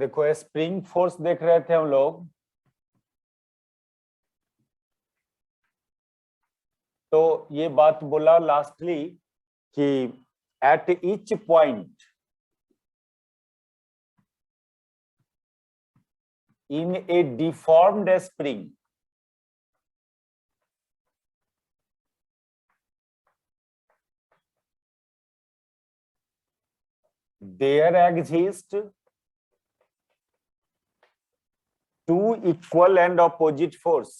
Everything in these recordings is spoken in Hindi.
देखो स्प्रिंग फोर्स देख रहे थे हम लोग। तो ये बात बोला लास्टली कि at each point in A deformed spring there exist two equal and opposite force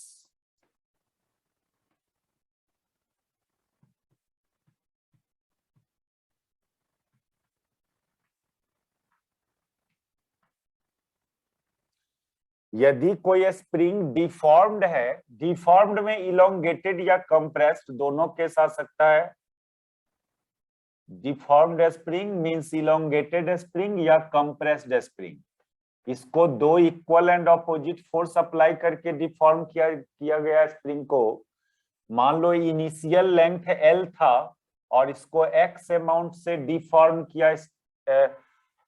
यदि कोई स्प्रिंग डिफॉर्म्ड है, डिफॉर्म्ड में इलोंगेटेड या कंप्रेस्ड दोनों केस आ सकता है। Deformed spring means elongated spring या कंप्रेस्ड स्प्रिंग। इसको दो equal and opposite force apply करके डिफॉर्म किया गया स्प्रिंग को। मान लो इनिशियल लेंथ L था और इसको X अमाउंट से डिफॉर्म किया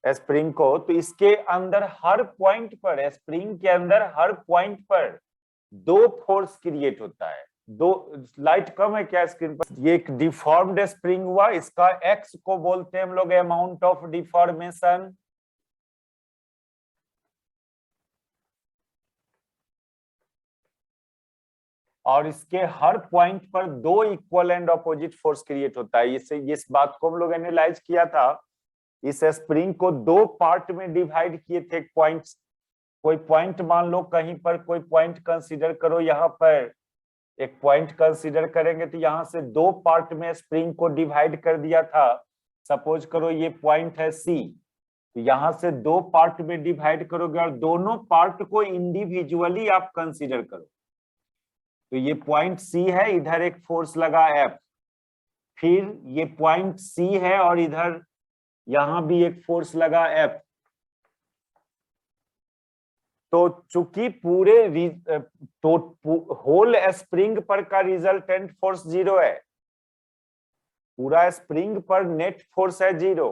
स्प्रिंग को, तो इसके अंदर हर पॉइंट पर, स्प्रिंग के अंदर हर पॉइंट पर दो फोर्स क्रिएट होता है। दो, लाइट कम है क्या स्क्रीन पर? ये एक डिफॉर्म्ड स्प्रिंग हुआ, इसका X को बोलते हैं हम लोग अमाउंट ऑफ डिफॉर्मेशन। और इसके हर पॉइंट पर दो equal and opposite force create होता है। इस बात को हम लोग एनालाइज किया था। इस स्प्रिंग को दो पार्ट में डिवाइड किए थे। पॉइंट्स, कोई पॉइंट मान लो कहीं पर, कोई पॉइंट कंसीडर करो, यहाँ पर एक पॉइंट कंसीडर करेंगे तो यहाँ से दो पार्ट में स्प्रिंग को डिवाइड कर दिया था। सपोज करो ये पॉइंट है C, तो यहाँ से दो पार्ट में डिवाइड करोगे और दोनों पार्ट को इंडिविजुअली आप कंसीडर करो। तो ये पॉइंट C है, इधर एक फोर्स लगा F, फिर ये पॉइंट C है और इधर यहां भी एक फोर्स लगा F। तो चूंकि पूरे तो होल स्प्रिंग पर का रिजल्टेंट फोर्स 0 है, पूरा स्प्रिंग पर नेट फोर्स है 0,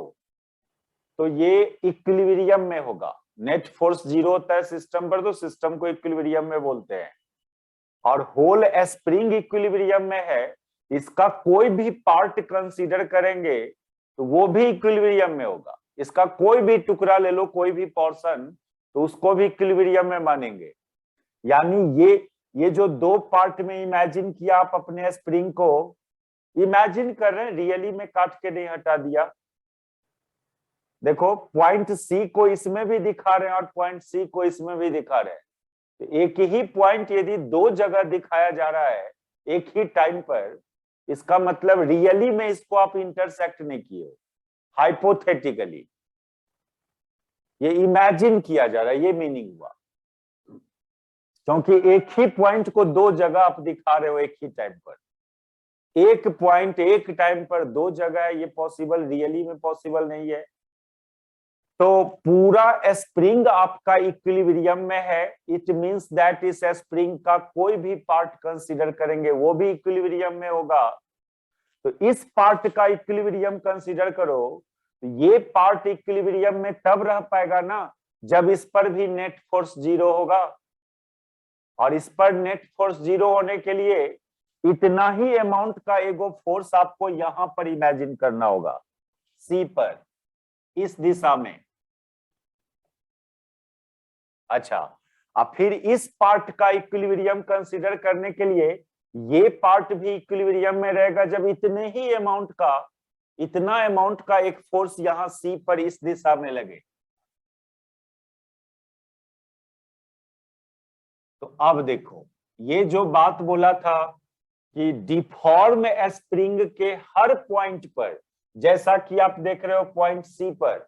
तो ये इक्विलिब्रियम में होगा। नेट फोर्स 0 होता है सिस्टम पर, तो सिस्टम को इक्विलिब्रियम में बोलते हैं। और होल स्प्रिंग इक्विलिब्रियम में है, इसका कोई भी पार्ट कंसीडर करेंगे तो वो भी इक्विलिब्रियम में होगा। इसका कोई भी टुकड़ा ले लो, कोई भी पोर्शन, तो उसको भी इक्विलिब्रियम में मानेंगे। यानी ये जो दो पार्ट में इमेजिन किया आप अपने स्प्रिंग को, इमेजिन कर रहे हैं, रियली में काट के नहीं हटा दिया। देखो पॉइंट C को इसमें भी दिखा रहे हैं और पॉइंट C को इसमें भी दिखा रहे हैं। एक ही पॉइंट यदि दो जगह दिखाया जा रहा है एक ही टाइम पर, इसका मतलब रियली में इसको आप इंटरसेक्ट नहीं किए, हाइपोथेटिकली ये इमेजिन किया जा रहा है, ये मीनिंग हुआ। क्योंकि एक ही पॉइंट को दो जगह आप दिखा रहे हो एक ही टाइम पर। एक पॉइंट एक टाइम पर दो जगह है, ये पॉसिबल रियली में पॉसिबल नहीं है। तो पूरा स्प्रिंग आपका इक्विलिब्रियम में है। इट मींस दैट इस स्प्रिंग का कोई भी पार्ट कंसीडर करेंगे वो भी इक्विलिब्रियम में होगा। तो इस पार्ट का इक्विलिब्रियम कंसीडर करो, तो ये पार्ट इक्विलिब्रियम में तब रह पाएगा ना जब इस पर भी नेट फोर्स 0 होगा। और इस पर नेट फोर्स 0 होने के लिए इतना ही अमाउंट का एगो फोर्स आपको यहां पर इमेजिन करना होगा, C पर, इस दिशा में। अच्छा, अब फिर इस पार्ट का इक्विलिब्रियम कंसीडर करने के लिए ये पार्ट भी इक्विलिब्रियम में रहेगा जब इतने ही अमाउंट का, इतना अमाउंट का एक फोर्स यहां C पर इस दिशा में लगे। तो अब देखो, ये जो बात बोला था कि डिफॉर्म स्प्रिंग के हर पॉइंट पर, जैसा कि आप देख रहे हो पॉइंट C पर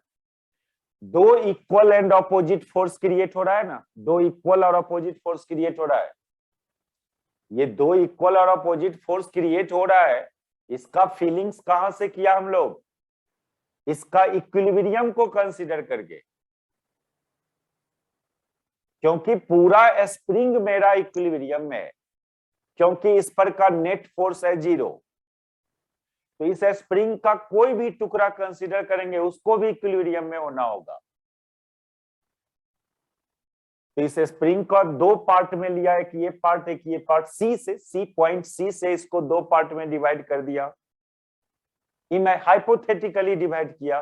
दो equal and opposite force create हो रहा है ना, दो इक्वल और ऑपोजिट फोर्स क्रिएट हो रहा है। ये दो इक्वल और ऑपोजिट फोर्स क्रिएट हो रहा है, इसका फीलिंग्स कहां से किया हम लोग? इसका इक्विलिब्रियम को कंसीडर करके, क्योंकि पूरा स्प्रिंग मेरा इक्विलिब्रियम में है, क्योंकि इस पर का नेट फोर्स है 0। तो इस स्प्रिंग का कोई भी टुकड़ा कंसीडर करेंगे उसको भी इक्विलिब्रियम में होना होगा। तो इस स्प्रिंग का दो पार्ट में लिया, एक ये पार्ट एक ये पार्ट, पॉइंट सी से इसको दो पार्ट में डिवाइड कर दिया, ये मैं हाइपोथेटिकली डिवाइड किया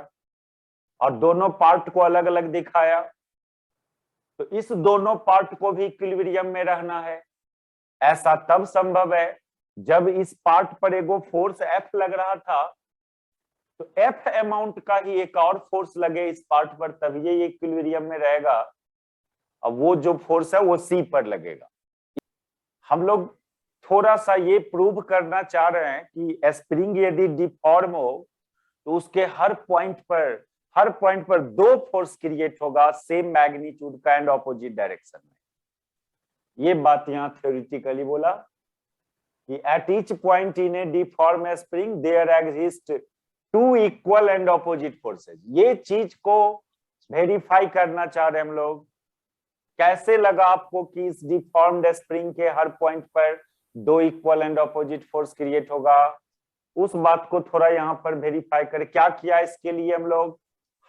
और दोनों पार्ट को अलग अलग दिखाया। तो इस दोनों पार्ट को भी इक्विलिब्रियम में रहना है। ऐसा तब संभव है जब इस पार्ट पर एगो फोर्स एफ लग रहा था, तो एफ अमाउंट का ही एक और फोर्स लगे इस पार्ट पर, तब ये इक्विलिब्रियम में रहेगा। अब वो जो फोर्स है वो सी पर लगेगा। हम लोग थोड़ा सा ये प्रूव करना चाह रहे हैं कि स्प्रिंग यदि डिफॉर्म हो तो उसके हर पॉइंट पर दो फोर्स क्रिएट होगा सेम मैग्नीट्यूड का एंड ऑपोजिट डायरेक्शन में। ये बात यहाँ थ्योरेटिकली बोला कि at each point in a deform spring there exist two equal and opposite forces. ये चीज को वेरीफाई करना चाह रहे हैं हम लोग। कैसे लगा आपको कि इस डिफॉर्म्ड स्प्रिंग के हर पॉइंट पर दो equal and opposite force create होगा? उस बात को थोड़ा यहाँ पर वेरीफाई करें। क्या किया इसके लिए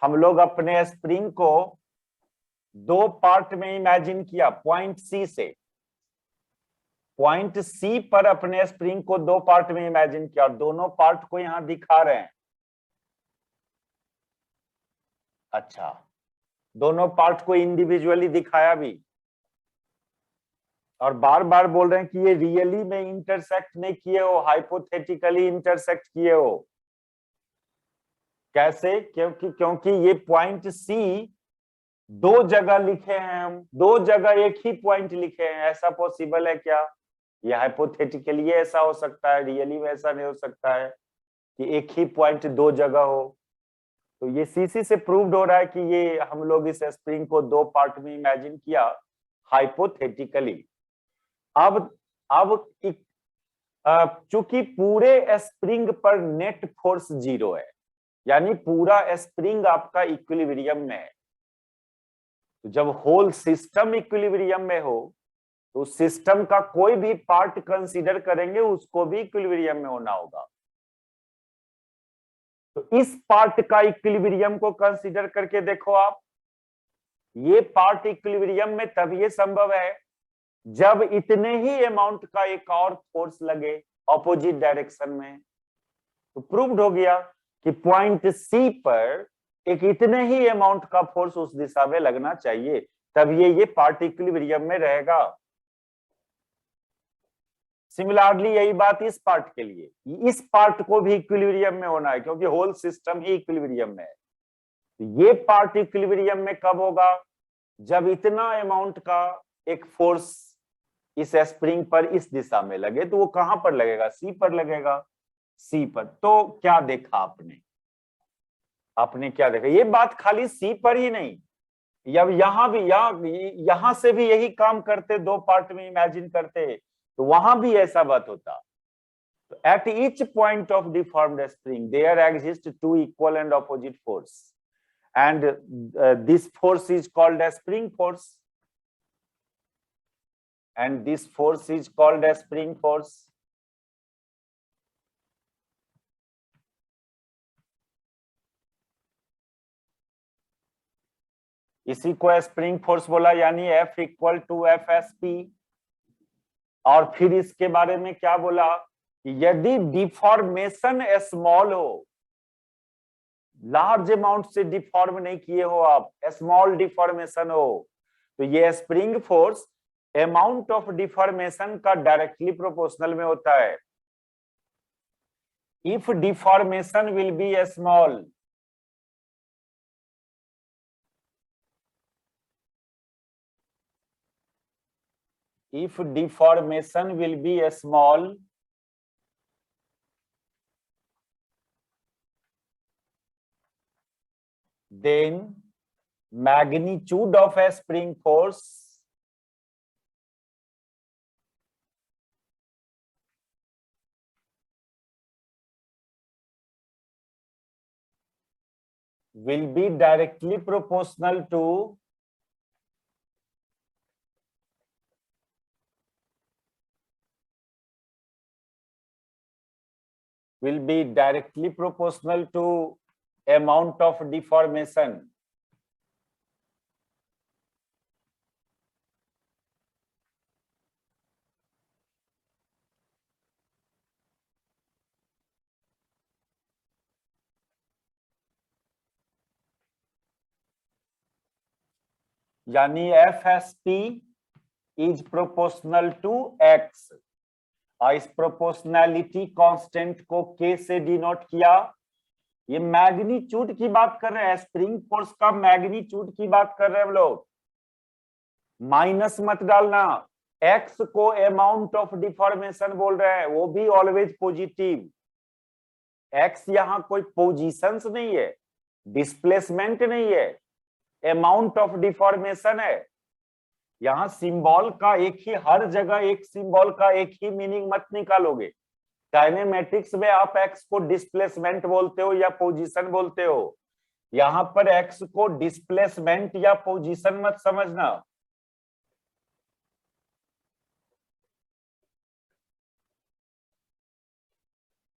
हम लोग अपने स्प्रिंग को दो पार्ट में इमेजिन किया। पॉइंट सी पर अपने स्प्रिंग को दो पार्ट में इमेजिन किया और दोनों पार्ट को यहां दिखा रहे हैं। अच्छा, दोनों पार्ट को इंडिविजुअली दिखाया भी और बार बार बोल रहे हैं कि ये रियली में इंटरसेक्ट नहीं किए हो, हाइपोथेटिकली इंटरसेक्ट किए हो। कैसे? क्योंकि ये पॉइंट सी दो जगह लिखे हैं, हम दो जगह एक ही पॉइंट लिखे हैं। ऐसा पॉसिबल है क्या? ये हाइपोथेटिकली ऐसा हो सकता है, रियली में ऐसा नहीं हो सकता है कि एक ही पॉइंट दो जगह हो। तो ये सीसी से प्रूव्ड हो रहा है कि ये हम लोग इस स्प्रिंग को दो पार्ट में इमेजिन किया हाइपोथेटिकली। अब चूंकि पूरे स्प्रिंग पर नेट फोर्स 0 है, यानी पूरा स्प्रिंग आपका इक्विलिब्रियम में है। तो जब होल सिस्टम इक्विलिब्रियम में हो तो सिस्टम का कोई भी पार्ट कंसीडर करेंगे उसको भी इक्विलिब्रियम में होना होगा। तो इस पार्ट का इक्विलिब्रियम को कंसीडर करके देखो आप, ये पार्ट इक्विलिब्रियम में तब ये संभव है जब इतने ही अमाउंट का एक और फोर्स लगे ऑपोजिट डायरेक्शन में। तो प्रूव्ड हो गया कि पॉइंट सी पर एक इतने ही अमाउंट का फोर्स उस दिशा में लगना चाहिए, तब ये पार्ट इक्विलिब्रियम में रहेगा। सिमिलरली यही बात इस पार्ट के लिए, इस पार्ट को भी इक्विलिब्रियम में होना है क्योंकि होल सिस्टम ही इक्विलिब्रियम में है। तो ये पार्ट इक्विलिब्रियम में कब होगा? जब इतना अमाउंट का एक फोर्स इस स्प्रिंग पर इस दिशा में लगे। तो वो कहां पर लगेगा? सी पर लगेगा, सी पर। तो क्या देखा आपने क्या देखा? ये बात खाली सी पर ही नहीं, अब यहां भी, यहां से भी यही काम करते, दो पार्ट में इमेजिन करते तो वहां भी ऐसा बात होता। तो at each point of deformed spring there exist two equal and opposite force and this force is called as spring force and this force is called as spring force. इसी को स्प्रिंग फोर्स बोला, यानी F इक्वल टू FSP। और फिर इसके बारे में क्या बोला कि यदि डिफॉर्मेशन स्मॉल हो, लार्ज अमाउंट से डिफॉर्म नहीं किए हो आप, स्मॉल डिफॉर्मेशन हो, तो ये spring force amount of deformation का डायरेक्टली प्रोपोर्शनल में होता है। If deformation will be small, if deformation will be small, then magnitude of a spring force will be directly proportional to amount of deformation. यानी F S P is proportional to X, और इस प्रोपोर्शनैलिटी कांस्टेंट को के से डिनोट किया। ये मैग्नीट्यूड की बात कर रहे हैं, स्प्रिंग फोर्स का मैग्नीट्यूड की बात कर रहे हैं हम लोग। माइनस मत डालना, एक्स को अमाउंट ऑफ डिफॉर्मेशन बोल रहे हैं, वो भी ऑलवेज पॉजिटिव। एक्स यहां कोई पोजीशंस नहीं है, डिस्प्लेसमेंट नहीं है, अमाउंट ऑफ डिफॉर्मेशन है। यहां सिंबल का एक ही, हर जगह एक सिंबल का एक ही मीनिंग मत निकालोगे। काइनेमेटिक्स में आप एक्स को डिस्प्लेसमेंट बोलते हो या पोजीशन बोलते हो, यहां पर एक्स को डिस्प्लेसमेंट या पोजीशन मत समझना।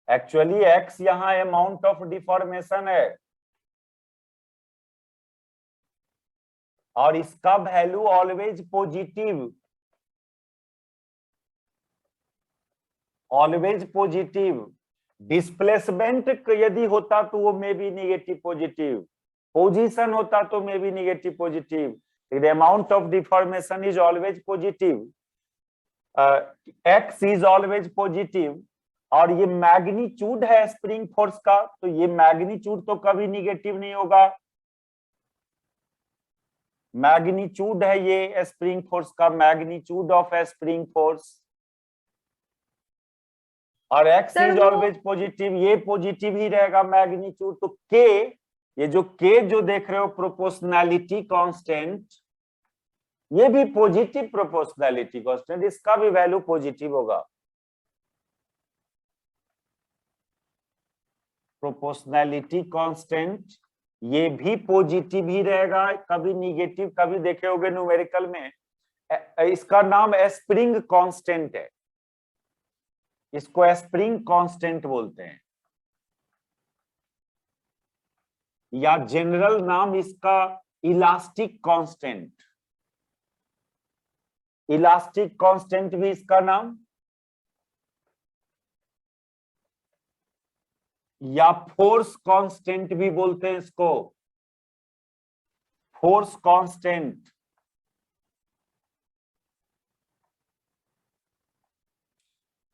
एक्चुअली एक्स यहां अमाउंट ऑफ डिफॉर्मेशन है, और इसका value always positive, always positive. Displacement यदि होता तो वो may be negative positive, position होता तो may be negative positive, the amount of deformation is always positive, x is always positive. और ये मैग्नीट्यूड है स्प्रिंग फोर्स का, तो ये मैग्नीट्यूड तो कभी निगेटिव नहीं होगा। मैग्नीट्यूड है ये स्प्रिंग फोर्स का, magnitude of a spring force, और X sir is always positive, ये पॉजिटिव ही रहेगा मैग्नीट्यूड। तो के, ये जो के जो देख रहे हो प्रोपोर्शनैलिटी कांस्टेंट, ये भी पॉजिटिव प्रोपोर्शनैलिटी कांस्टेंट, इसका भी वैल्यू पॉजिटिव होगा। प्रोपोर्शनैलिटी कांस्टेंट ये भी पॉजिटिव ही रहेगा, कभी निगेटिव, कभी देखे होगे न्यूमेरिकल में। इसका नाम स्प्रिंग कांस्टेंट है, इसको स्प्रिंग कांस्टेंट बोलते हैं, या जनरल नाम इसका इलास्टिक कांस्टेंट, इलास्टिक कांस्टेंट भी इसका नाम, या फोर्स कांस्टेंट भी बोलते हैं इसको, फोर्स कांस्टेंट,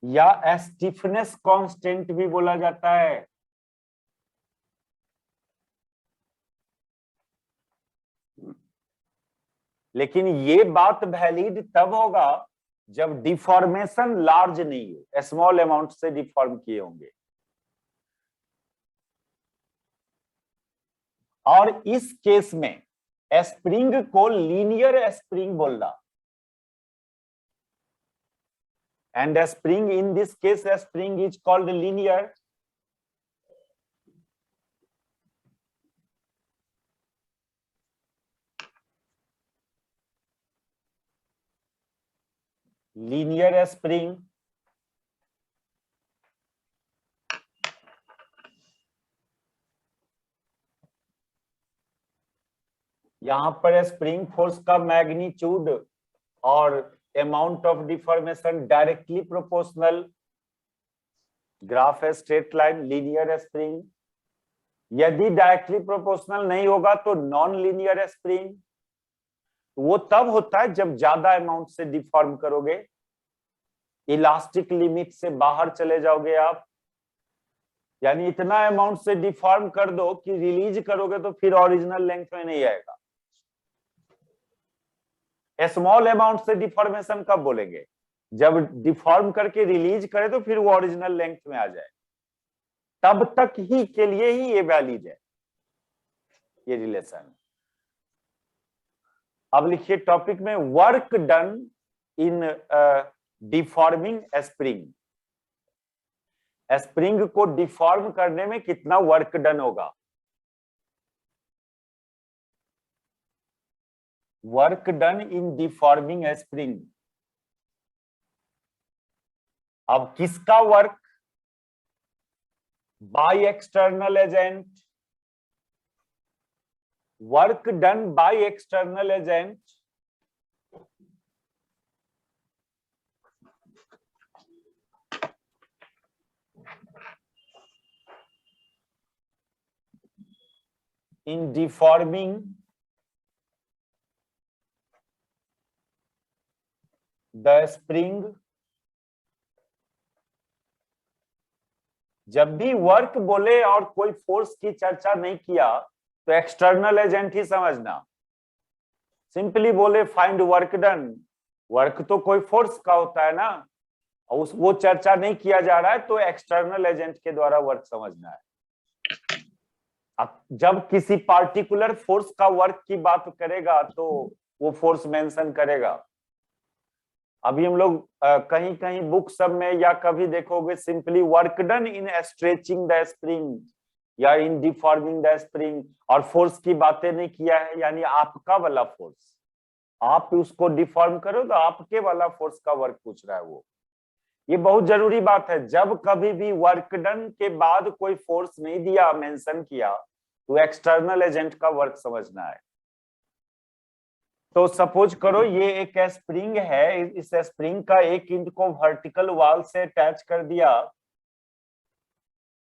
या स्टिफनेस कांस्टेंट भी बोला जाता है। लेकिन ये बात वैलिड तब होगा जब डिफॉर्मेशन लार्ज नहीं हो, स्मॉल अमाउंट से डिफॉर्म किए होंगे। और इस केस में स्प्रिंग को लीनियर स्प्रिंग बोलना, and a spring, in this case a spring is called linear. Linear spring, यहां पर स्प्रिंग फोर्स का मैग्नीट्यूड और amount of deformation directly proportional, graph है स्ट्रेट लाइन, लीनियर स्प्रिंग। यदि डायरेक्टली प्रोपोर्शनल नहीं होगा तो नॉन लीनियर स्प्रिंग, वो तब होता है जब ज्यादा अमाउंट से डिफॉर्म करोगे, इलास्टिक लिमिट से बाहर चले जाओगे आप, यानी इतना अमाउंट से डिफॉर्म कर दो कि रिलीज करोगे तो फिर ओरिजिनल लेंथ में नहीं आएगा। स्मॉल अमाउंट से डिफॉर्मेशन कब बोलेंगे? जब डिफॉर्म करके रिलीज करे तो फिर वो ओरिजिनल लेंथ में आ जाए, तब तक ही के लिए ही ये वैलिड है ये रिलेशन। अब लिखिए टॉपिक में, work done in deforming spring, spring को डिफॉर्म करने में कितना वर्क डन होगा। Work done in deforming spring, अब किसका work? Bye external agent, work done by external agent, in deforming the spring, जब भी वर्क बोले और कोई फोर्स की चर्चा नहीं किया तो एक्सटर्नल एजेंट ही समझना। सिंपली बोले फाइंड वर्क डन, वर्क तो कोई फोर्स का होता है ना, वो चर्चा नहीं किया जा रहा है तो एक्सटर्नल एजेंट के द्वारा वर्क समझना है। अब जब किसी पार्टिकुलर फोर्स का वर्क की बात करेगा तो वो फोर्स मेंशन करेगा। अभी हम लोग कहीं कहीं बुक सब में या कभी देखोगे simply work done in stretching the spring या इन डिफॉर्मिंग द स्प्रिंग, और फोर्स की बातें नहीं किया है, यानी आपका वाला फोर्स, आप उसको डिफॉर्म करो तो आपके वाला फोर्स का वर्क पूछ रहा है वो। ये बहुत जरूरी बात है, जब कभी भी वर्क डन के बाद कोई फोर्स नहीं दिया, मेंशन किया, तो एक्सटर्नल एजेंट का वर्क समझना है। तो सपोज करो ये एक स्प्रिंग है, इस स्प्रिंग का एक एंड को वर्टिकल वॉल से अटैच कर दिया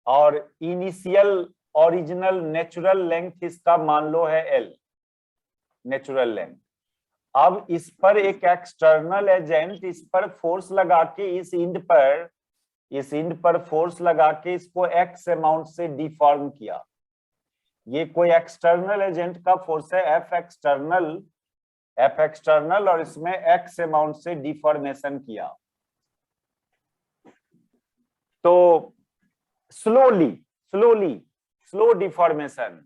और इनिशियल ओरिजिनल नेचुरल लेंथ इसका मान लो है L, नेचुरल लेंथ। अब इस पर एक एक्सटर्नल एजेंट इस पर फोर्स लगा के इस एंड पर फोर्स लगा के इसको x अमाउंट से डिफॉर्म किया। ये कोई एक्सटर्नल एजेंट का फोर्स है F एक्सटर्नल और इसमें x अमाउंट से डिफॉर्मेशन किया। तो slow deformation,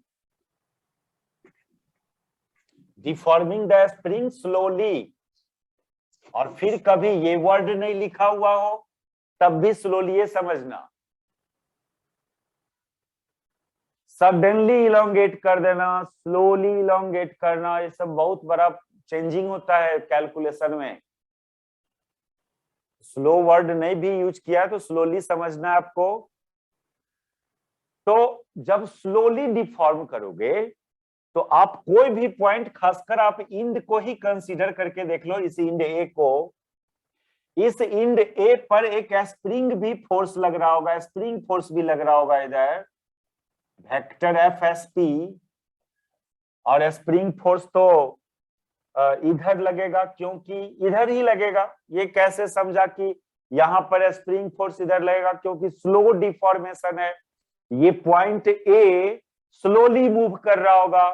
deforming the spring slowly, और फिर कभी ये वर्ड नहीं लिखा हुआ हो तब भी स्लोली ये समझना। सडनली इलोंगेट कर देना, स्लोली इलोंगेट करना, ये सब बहुत बड़ा चेंजिंग होता है कैलकुलेशन में। स्लो वर्ड नहीं भी यूज किया तो स्लोली समझना है आपको। तो जब स्लोली डिफॉर्म करोगे तो आप कोई भी पॉइंट, खासकर आप इंड को ही कंसीडर करके देख लो, इस इंड ए को, इस इंड ए पर एक स्प्रिंग भी फोर्स लग रहा होगा, स्प्रिंग फोर्स भी लग रहा होगा इधर, वेक्टर FSP, और स्प्रिंग फोर्स तो इधर लगेगा, क्योंकि इधर ही लगेगा। ये कैसे समझा कि यहां पर स्प्रिंग फोर्स इधर लगेगा? क्योंकि स्लो डिफॉर्मेशन है, ये पॉइंट ए स्लोली मूव कर रहा होगा,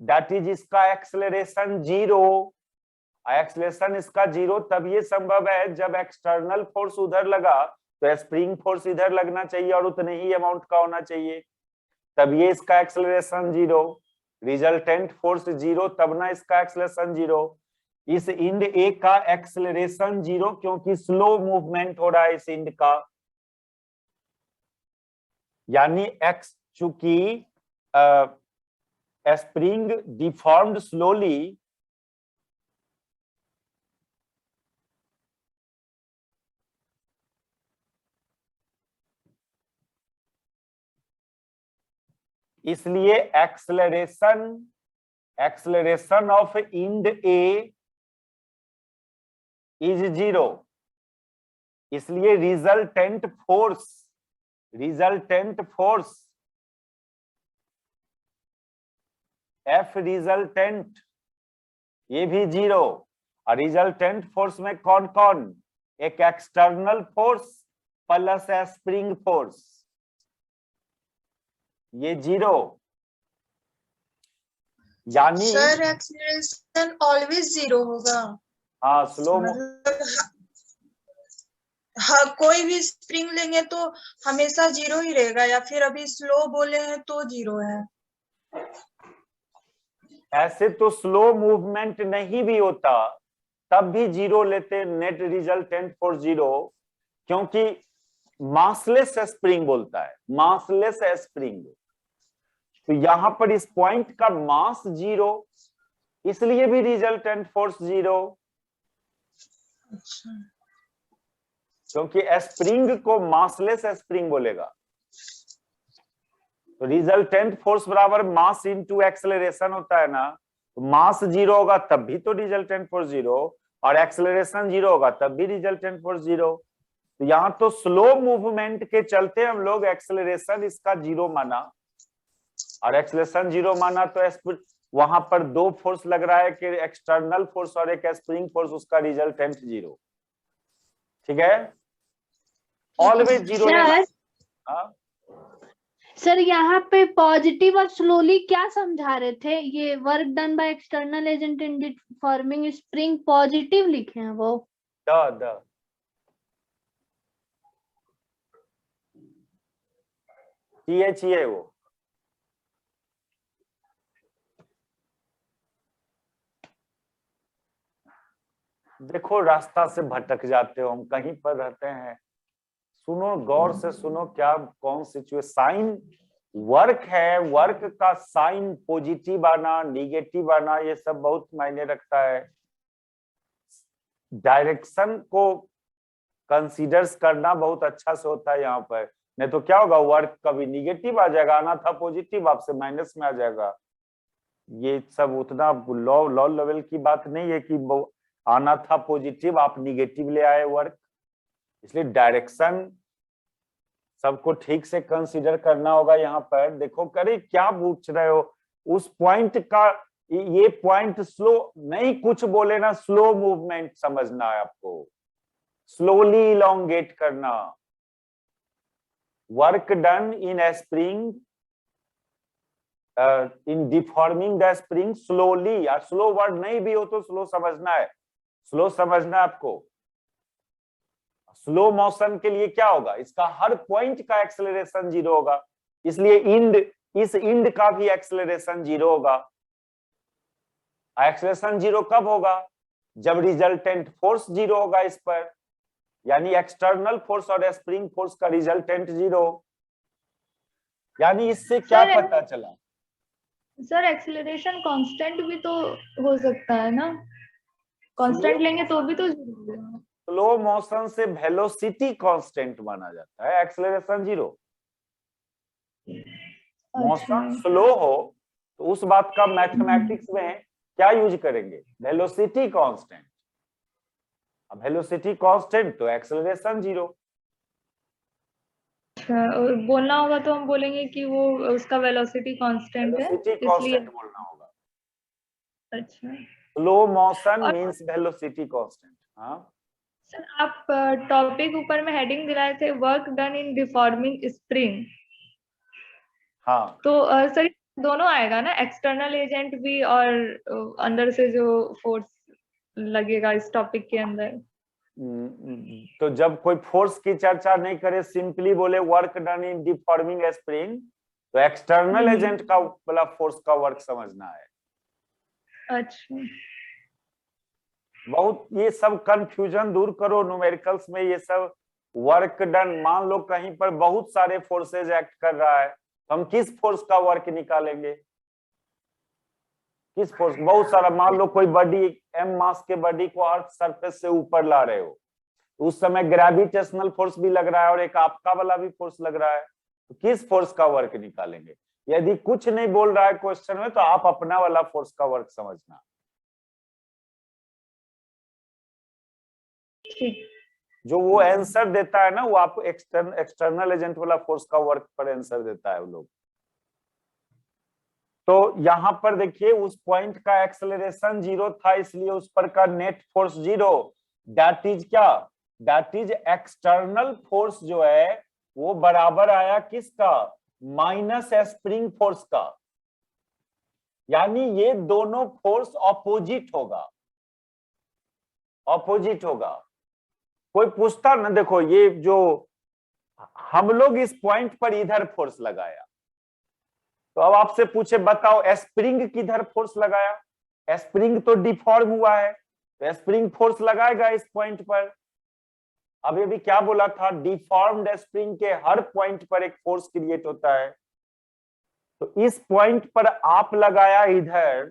दैट इज इसका एक्सेलरेशन 0, एक्सेलरेशन इसका 0 तब ये संभव है जब एक्सटर्नल फोर्स उधर लगा तो स्प्रिंग फोर्स इधर लगना चाहिए और उतने ही अमाउंट का होना चाहिए, तब ये इसका एक्सेलरेशन 0, रिजल्टेंट फोर्स 0, तब ना इसका एक्सेलरेशन 0। इस इंड ए का एक्सेलरेशन 0 क्योंकि स्लो मूवमेंट हो रहा है इस इंड का, यानी एक्स, चूंकि स्प्रिंग डिफॉर्म्ड स्लोली, इसलिए acceleration of end A is 0, इसलिए रिजल्टेंट फोर्स F रिजल्टेंट ये भी 0, और रिजल्टेंट फोर्स में कौन कौन? एक external force plus spring force, ये 0, यानी सर एक्सीलरेशन ऑलवेज 0 होगा। हाँ, स्लो हाँ, कोई भी स्प्रिंग लेंगे तो हमेशा 0 ही रहेगा, या फिर अभी स्लो बोले हैं तो 0 है? ऐसे तो स्लो मूवमेंट नहीं भी होता तब भी 0 लेते, नेट रिजल्टेंट फोर्स 0, क्योंकि मासलेस स्प्रिंग बोलता है, मासलेस स्प्रिंग, तो यहां पर इस पॉइंट का मास 0, इसलिए भी रिजल्टेंट फोर्स 0। क्योंकि स्प्रिंग को मासलेस स्प्रिंग बोलेगा, तो रिजल्टेंट फोर्स बराबर मास इनटू एक्सेलरेशन होता है ना, तो मास 0 होगा तब भी तो रिजल्टेंट फोर्स 0, और एक्सेलरेशन 0 होगा तब भी रिजल्टेंट फोर्स 0। तो यहाँ तो स्लो मूवमेंट के चलते हम लोग एक्सेलरेशन इसका 0 माना, और एक्सेलरेशन 0 माना तो वहां पर दो फोर्स लग रहा है कि एक्सटर्नल फोर्स और एक स्प्रिंग फोर्स, उसका रिजल्टेंट 0। ठीक है, ऑलवेज 0 लेना। हाँ सर यहाँ पे पॉजिटिव और स्लोली क्या समझा रहे थे? ये work done by external agent in deforming spring positive लिखे हैं वो। द TH है वो। देखो रास्ता से भटक जाते हो, हम कहीं पर रहते हैं। सुनो, गौर से सुनो, क्या कौन सिचुएशन, साइन वर्क है, वर्क का साइन पॉजिटिव आना निगेटिव आना ये सब बहुत मायने रखता है। डायरेक्शन को कंसीडर्स करना बहुत अच्छा से होता है यहाँ पर, नहीं तो क्या होगा, वर्क कभी निगेटिव आ जाएगा, आना था पॉजिटिव आपसे माइनस में आ जाएगा। ये सब उतना लॉ लेवल की बात नहीं है कि आना था पॉजिटिव आप निगेटिव ले आए वर्क। इसलिए डायरेक्शन सबको ठीक से कंसीडर करना होगा। यहाँ पर देखो, करे क्या पूछ रहे हो उस पॉइंट का, ये पॉइंट स्लो नहीं, कुछ बोले ना, स्लो मूवमेंट समझना है आपको, स्लोली इलोंगेट करना। Work done in A spring in deforming the spring slowly, या स्लो वर्ड नहीं भी हो तो स्लो समझना है, स्लो समझना आपको। स्लो मोशन के लिए क्या होगा, इसका हर पॉइंट का एक्सेलरेशन 0 होगा, इसलिए इस इंड का भी एक्सेलरेशन 0 होगा। एक्सेलरेशन 0 कब होगा, जब रिजल्टेंट फोर्स 0 होगा इस पर, यानी एक्सटर्नल फोर्स और स्प्रिंग फोर्स का रिजल्टेंट 0। यानी इससे क्या पता चला? सर एक्सेलरेशन कांस्टेंट भी तो हो सकता है ना, कांस्टेंट लेंगे तो भी तो 0 होगा। स्लो मोशन से वेलोसिटी कांस्टेंट माना जाता है, एक्सेलरेशन 0। मोशन स्लो हो तो उस बात का मैथमेटिक्स में क्या यूज करेंगे, वेलोसिटी कांस्टेंट। अब वेलोसिटी कांस्टेंट तो एक्सेलरेशन 0। और बोलना होगा तो हम बोलेंगे कि वो उसका वेलोसिटी कांस्टेंट है, वेलोसिटी इसलिए। कांस्टेंट बोलना होगा। अच्छा, slow motion means velocity constant. हाँ सर आप टॉपिक ऊपर में हेडिंग दिलाए थे work done in deforming spring, हाँ तो सर दोनों आएगा ना, एक्सटर्नल एजेंट भी और अंदर से जो फोर्स लगेगा इस टॉपिक के अंदर। तो जब कोई फोर्स की चर्चा नहीं करे, सिंपली बोले work done in deforming spring, तो एक्सटर्नल एजेंट का वाला फोर्स का वर्क समझना है। अच्छा, बहुत ये सब कंफ्यूजन दूर करो न्यूमेरिकल्स में। ये सब वर्क डन, मान लो कहीं पर बहुत सारे फोर्सेज एक्ट कर रहा है, तो हम किस फोर्स का वर्क निकालेंगे, किस फोर्स, बहुत सारा, मान लो कोई बॉडी एम मास के बॉडी को अर्थ सरफेस से ऊपर ला रहे हो, उस समय ग्रेविटेशनल फोर्स भी लग रहा है और एक आपका वाला भी फोर्स लग रहा है, तो किस फोर्स का वर्क निकालेंगे? यदि कुछ नहीं बोल रहा है क्वेश्चन में तो आप अपना वाला फोर्स का वर्क समझना। जो वो आंसर देता है ना, वो आपको एक्सटर्नल एजेंट वाला फोर्स का वर्क पर आंसर देता है वो लोग। तो यहां पर देखिए, उस पॉइंट का एक्सेलरेशन 0 था, इसलिए उस पर का नेट फोर्स 0। दैट इज क्या, दैट इज एक्सटर्नल फोर्स जो है वो बराबर आया किसका, माइनस स्प्रिंग फोर्स का। यानी ये दोनों फोर्स ऑपोजिट होगा, ऑपोजिट होगा। कोई पूछता ना, देखो ये जो हम लोग इस पॉइंट पर इधर फोर्स लगाया, तो अब आपसे पूछे बताओ स्प्रिंग किधर फोर्स लगाया, स्प्रिंग तो डिफॉर्म हुआ है, तो स्प्रिंग फोर्स लगाएगा इस पॉइंट पर। अब ये भी क्या बोला था, डिफॉर्म्ड स्प्रिंग के हर पॉइंट पर एक फोर्स क्रिएट होता है, तो इस पॉइंट पर आप लगाया इधर,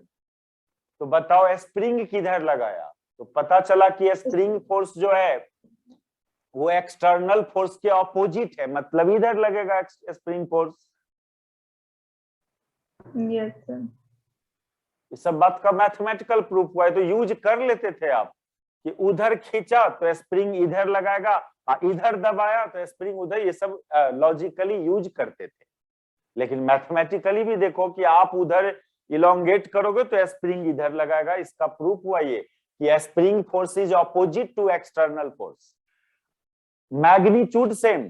तो बताओ स्प्रिंग किधर लगाया, तो पता चला कि स्प्रिंग फोर्स जो है वो एक्सटर्नल फोर्स के ऑपोजिट है, मतलब इधर लगेगा स्प्रिंग फोर्स। यस सर, इस सब बात का मैथमेटिकल प्रूफ हुआ है, तो यूज कर लेते थे आप कि उधर खींचा तो स्प्रिंग इधर लगाएगा, इधर दबाया तो स्प्रिंग उधर, ये सब लॉजिकली यूज करते थे। लेकिन मैथमेटिकली भी देखो कि आप उधर इलोंगेट करोगे तो स्प्रिंग इधर लगाएगा। इसका प्रूफ हुआ ये कि spring force is opposite to external force, magnitude same,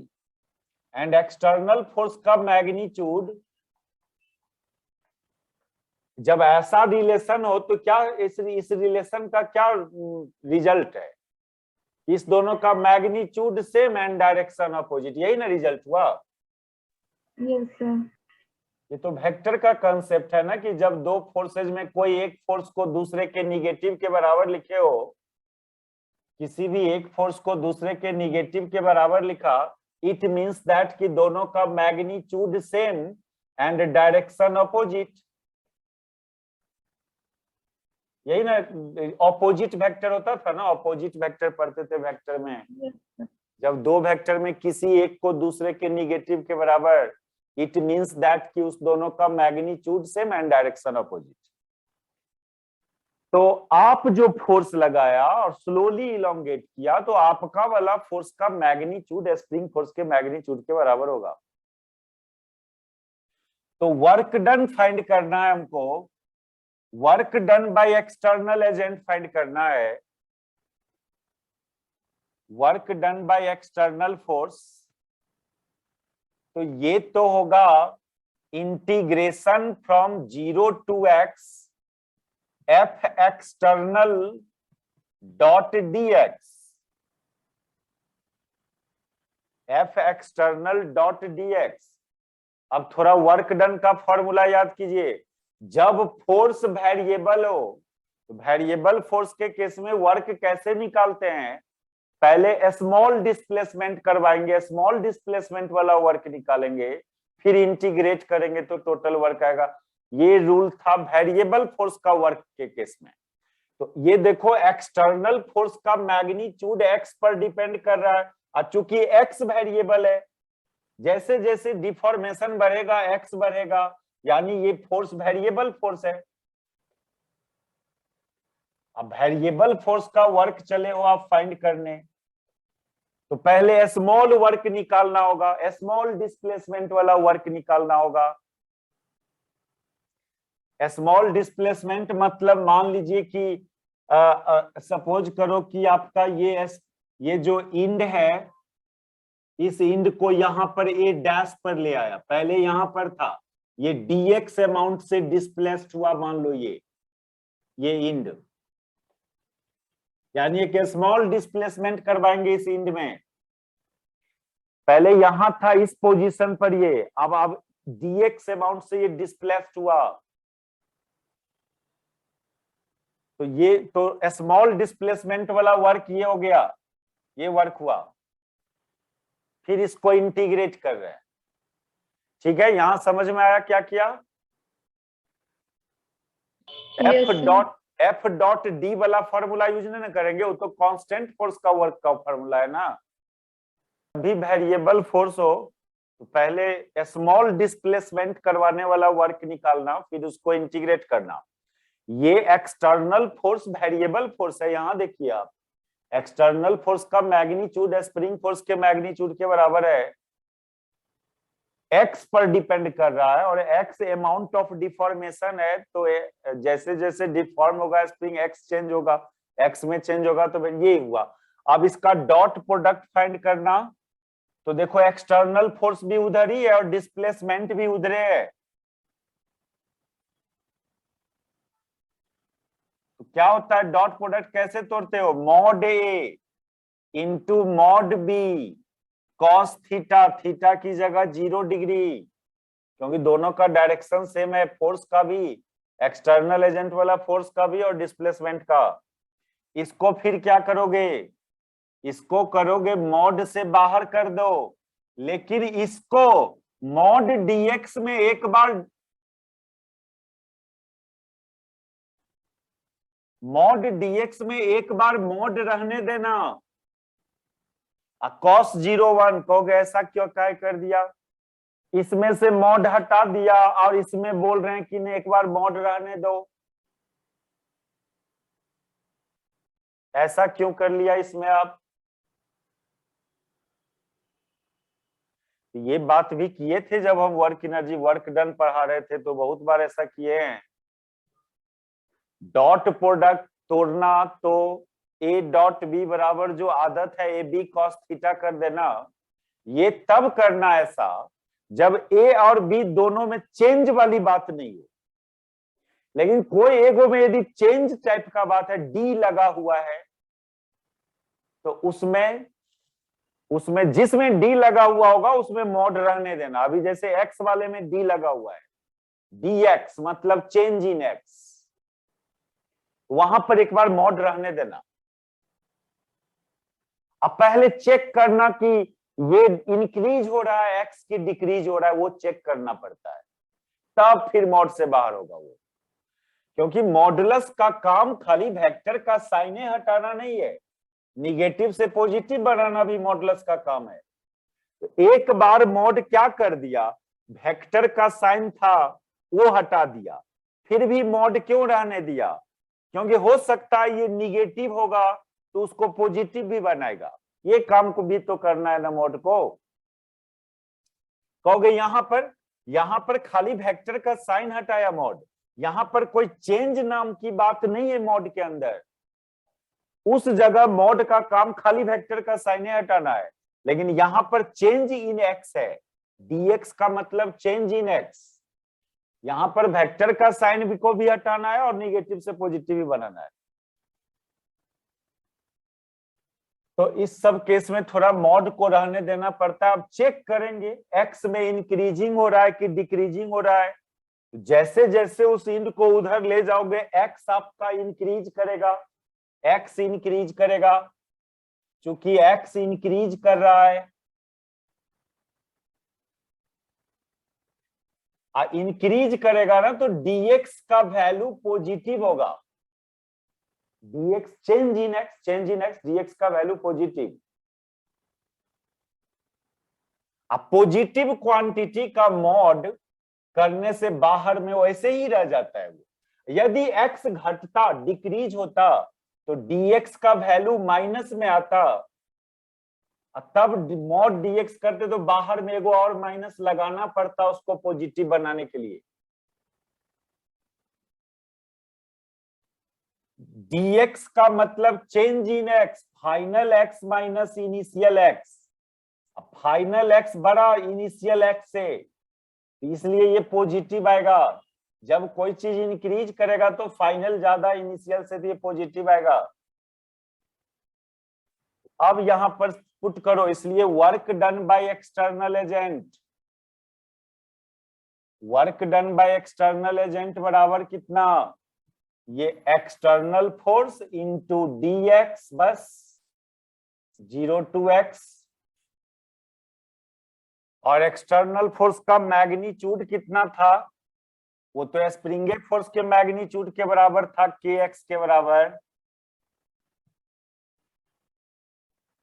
and external force का मैग्नीट्यूड जब ऐसा रिलेशन हो तो क्या इस रिलेशन का क्या रिजल्ट है? इस दोनों का magnitude same and direction opposite, यही ना रिजल्ट हुआ। Yes sir. ये तो वेक्टर का कंसेप्ट है ना कि जब दो फोर्सेज में कोई एक फोर्स को दूसरे के निगेटिव के बराबर लिखे हो, किसी भी एक फोर्स को दूसरे के निगेटिव के बराबर लिखा, इट मींस दैट कि दोनों का magnitude same and direction opposite, यही ना ऑपोजिट वेक्टर होता था ना, ऑपोजिट वेक्टर पढ़ते थे वेक्टर में। जब दो वेक्टर में किसी एक को दूसरे के निगेटिव के बराबर, इट मींस दैट कि उस दोनों का magnitude same and direction opposite. तो आप जो फोर्स लगाया और स्लोली इलोंगेट किया तो आपका वाला फोर्स का मैग्नीट्यूड स्प्रिंग फोर्स के मैग्नीट्यूड के बराबर होगा। तो वर्क डन फाइंड करना है हमको, work done by external agent find करना है, work done by external force. तो ये तो होगा integration from 0 to x F external dot dx, F external dot dx। अब थोड़ा वर्क डन का फॉर्मूला याद कीजिए। जब फोर्स वेरिएबल हो तो वेरिएबल फोर्स के केस में वर्क कैसे निकालते हैं? पहले स्मॉल डिस्प्लेसमेंट करवाएंगे, स्मॉल डिस्प्लेसमेंट वाला वर्क निकालेंगे, फिर इंटीग्रेट करेंगे तो टोटल वर्क आएगा। ये रूल था वेरिएबल फोर्स का वर्क के केस में। तो ये देखो एक्सटर्नल फोर्स का मैग्नीट्यूड x पर डिपेंड कर रहा है, और चूंकि x वेरिएबल है, जैसे जैसे डिफॉर्मेशन बढ़ेगा x बढ़ेगा, यानी ये फोर्स वेरिएबल फोर्स है। अब वेरिएबल फोर्स का वर्क चले हो आप फाइंड करने, तो पहले स्मॉल वर्क निकालना होगा, स्मॉल डिस्प्लेसमेंट वाला वर्क निकालना होगा। स्मॉल डिस्प्लेसमेंट मतलब मान लीजिए कि सपोज करो कि आपका ये जो इंड है, इस इंड को यहां पर ए डैश पर ले आया, पहले यहां पर था, ये dx अमाउंट से डिस्प्लेस्ड हुआ, मान लो ये इंड, यानी एक स्मॉल डिस्प्लेसमेंट करवाएंगे इस इंड में। पहले यहां था इस पोजीशन पर ये, अब dx अमाउंट से ये डिस्प्लेस्ड हुआ, तो ये तो स्मॉल डिस्प्लेसमेंट वाला वर्क ये हो गया, ये वर्क हुआ। फिर इसको इंटीग्रेट कर रहे हैं, ठीक है? यहां समझ में आया क्या किया? एफ डॉट डी वाला फॉर्मूला यूज नहीं करेंगे, वो तो कांस्टेंट फोर्स का वर्क का फॉर्मूला है ना। अभी वेरिएबल फोर्स हो तो पहले स्मॉल डिस्प्लेसमेंट करवाने वाला वर्क निकालना, फिर उसको इंटीग्रेट करना। ये एक्सटर्नल फोर्स वेरिएबल फोर्स है, यहां देखिए आप, एक्सटर्नल फोर्स का मैग्नीट्यूड स्प्रिंग फोर्स के मैग्नीट्यूड के बराबर है, x पर डिपेंड कर रहा है, और x अमाउंट ऑफ डिफॉर्मेशन है। तो जैसे जैसे डिफॉर्म होगा स्प्रिंग x चेंज होगा, x में चेंज होगा, तो ये हुआ। अब इसका डॉट प्रोडक्ट फाइंड करना, तो देखो एक्सटर्नल फोर्स भी उधर ही है और डिस्प्लेसमेंट भी उधर है, तो क्या होता है डॉट प्रोडक्ट कैसे तोड़ते हो? Mod A into mod B cos theta, theta की जगह 0 डिग्री, क्योंकि दोनों का डायरेक्शन सेम है, फोर्स का भी, एक्सटर्नल एजेंट वाला फोर्स का भी और डिस्प्लेसमेंट का। इसको फिर क्या करोगे? इसको करोगे मॉड से बाहर कर दो, लेकिन इसको मॉड dx में एक बार, मॉड dx में एक बार मॉड रहने देना। cos 01 कहोगे ऐसा क्यों काय कर दिया? इसमें से मॉड हटा दिया और इसमें बोल रहे हैं कि नहीं एक बार मॉड रहने दो, ऐसा क्यों कर लिया इसमें आप? ये बात भी किए थे जब हम वर्क एनर्जी वर्क डन पढ़ा रहे थे, तो बहुत बार ऐसा किए हैं डॉट प्रोडक्ट तोड़ना, तो ए डॉट बी बराबर जो आदत है ए बी कॉस थीटा कर देना, ये तब करना ऐसा जब ए और बी दोनों में चेंज वाली बात नहीं हो। लेकिन कोई एगो में यदि चेंज टाइप का बात है, डी लगा हुआ है, तो उसमें जिसमें डी लगा हुआ होगा उसमें मॉड रहने देना। अभी जैसे एक्स वाले में डी लगा हुआ है, डी एक्स मतलब चेंज इन एक्स, वहां पर एक बार मॉड रहने देना। अब पहले चेक करना कि ये इंक्रीज हो रहा है एक्स की डिक्रीज हो रहा है, वो चेक करना पड़ता है, तब फिर मॉड से बाहर होगा वो। क्योंकि मॉडुलस का काम खाली वेक्टर का साइन हटाना नहीं है, निगेटिव से पॉजिटिव बनाना भी मॉडुलस का काम है। तो एक बार मॉड क्या कर दिया, वेक्टर का साइन था वो हटा दिया, फिर भी मॉड क्यों रहने दिया? क्योंकि हो सकता है ये निगेटिव होगा तो उसको पॉजिटिव भी बनाएगा, ये काम को भी तो करना है ना मॉड को। कहोगे यहां पर खाली वेक्टर का साइन हटाया मॉड, यहां पर कोई चेंज नाम की बात नहीं है मॉड के अंदर। उस जगह मॉड का काम खाली वेक्टर का साइन हटाना है, लेकिन यहां पर चेंज इन एक्स है, dx का मतलब चेंज इन एक्स। यहां पर वेक्टर का साइन को भी हटाना है और निगेटिव से पॉजिटिव भी बनाना है। तो इस सब केस में थोड़ा मॉड को रहने देना पड़ता है। अब चेक करेंगे एक्स में इंक्रीजिंग हो रहा है कि डिक्रीजिंग हो रहा है। जैसे जैसे उस इंड को उधर ले जाओगे एक्स आपका इंक्रीज करेगा, एक्स इंक्रीज करेगा। चूंकि एक्स इंक्रीज कर रहा है, इंक्रीज करेगा ना, तो dx का वैल्यू पॉजिटिव होगा। dx change in x dx का वैल्यू पॉजिटिव। अब पॉजिटिव क्वांटिटी का मॉड करने से बाहर में वैसे ही रह जाता है वो। यदि x घटता डिक्रीज होता तो dx का वैल्यू माइनस में आता, तब मॉड dx करते तो बाहर में एगो और माइनस लगाना पड़ता उसको पॉजिटिव बनाने के लिए। dx का मतलब change in x, final x minus initial x। Final x बड़ा इनिशियल x से, इसलिए ये पॉजिटिव आएगा। जब कोई चीज इंक्रीज करेगा तो फाइनल ज्यादा इनिशियल से, तो ये पॉजिटिव आएगा। अब यहां पर पुट करो, इसलिए work done by external agent, work done by external agent बराबर कितना, ये एक्सटर्नल फोर्स इंटू dx बस 0 to x, और एक्सटर्नल फोर्स का मैग्नीट्यूड कितना था, वो तो स्प्रिंग फोर्स के मैग्नीट्यूड के बराबर था, kx के बराबर।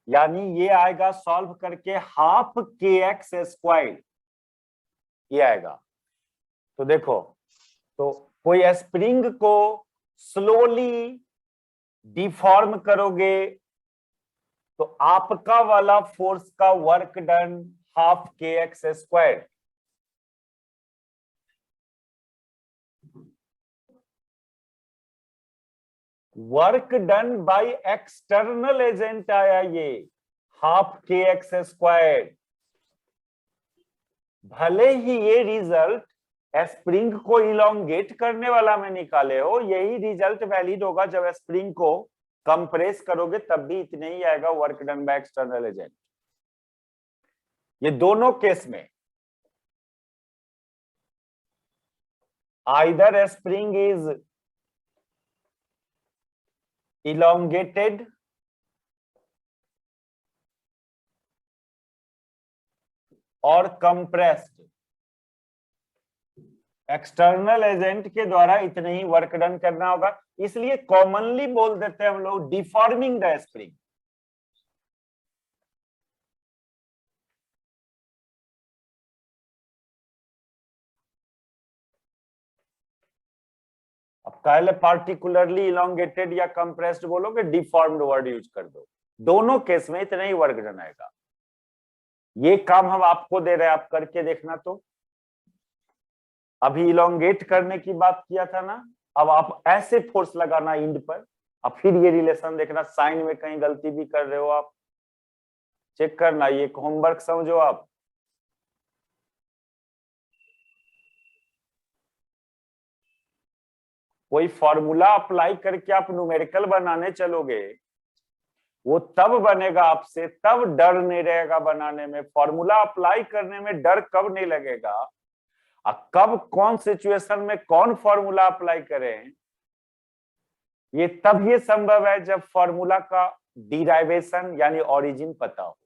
यानी ये आएगा सॉल्व करके हाफ kx स्क्वायर, ये आएगा। तो देखो, तो कोई स्प्रिंग को स्लोली डिफॉर्म करोगे तो आपका वाला फोर्स का work done half kx square. Work done by external agent आया ये हाफ kx स्क्वायर। भले ही ये रिजल्ट स्प्रिंग को इलोंगेट करने वाला में निकाले हो, यही रिजल्ट वैलिड होगा जब स्प्रिंग को कंप्रेस करोगे, तब भी इतने ही आएगा work done by external agent. ये दोनों केस में आइदर स्प्रिंग इज elongated और compressed, एक्सटर्नल एजेंट के द्वारा इतने ही वर्क डन करना होगा। इसलिए कॉमनली बोल देते हैं हम लोग डिफॉर्मिंग द स्प्रिंग। अब पहले पार्टिकुलरली इलोंगेटेड या कंप्रेस्ड बोलोगे, डिफॉर्म्ड वर्ड यूज कर दो, दोनों केस में इतना ही वर्क डन आएगा। ये काम हम आपको दे रहे हैं, आप करके देखना। तो अभी इलोंगेट करने की बात किया था ना, अब आप ऐसे फोर्स लगाना इंड पर, अब फिर ये रिलेशन देखना, साइन में कहीं गलती भी कर रहे हो आप, चेक करना, ये होमवर्क समझो आप। कोई फॉर्मूला अप्लाई करके आप न्यूमेरिकल बनाने चलोगे, वो तब बनेगा आपसे, तब डर नहीं रहेगा बनाने में। फॉर्मूला अप्लाई करने में डर कब नहीं लगेगा, कब कौन सिचुएशन में कौन फॉर्मूला अप्लाई करें, ये तब ये संभव है जब फॉर्मूला का डिराइवेशन यानी ओरिजिन पता हो।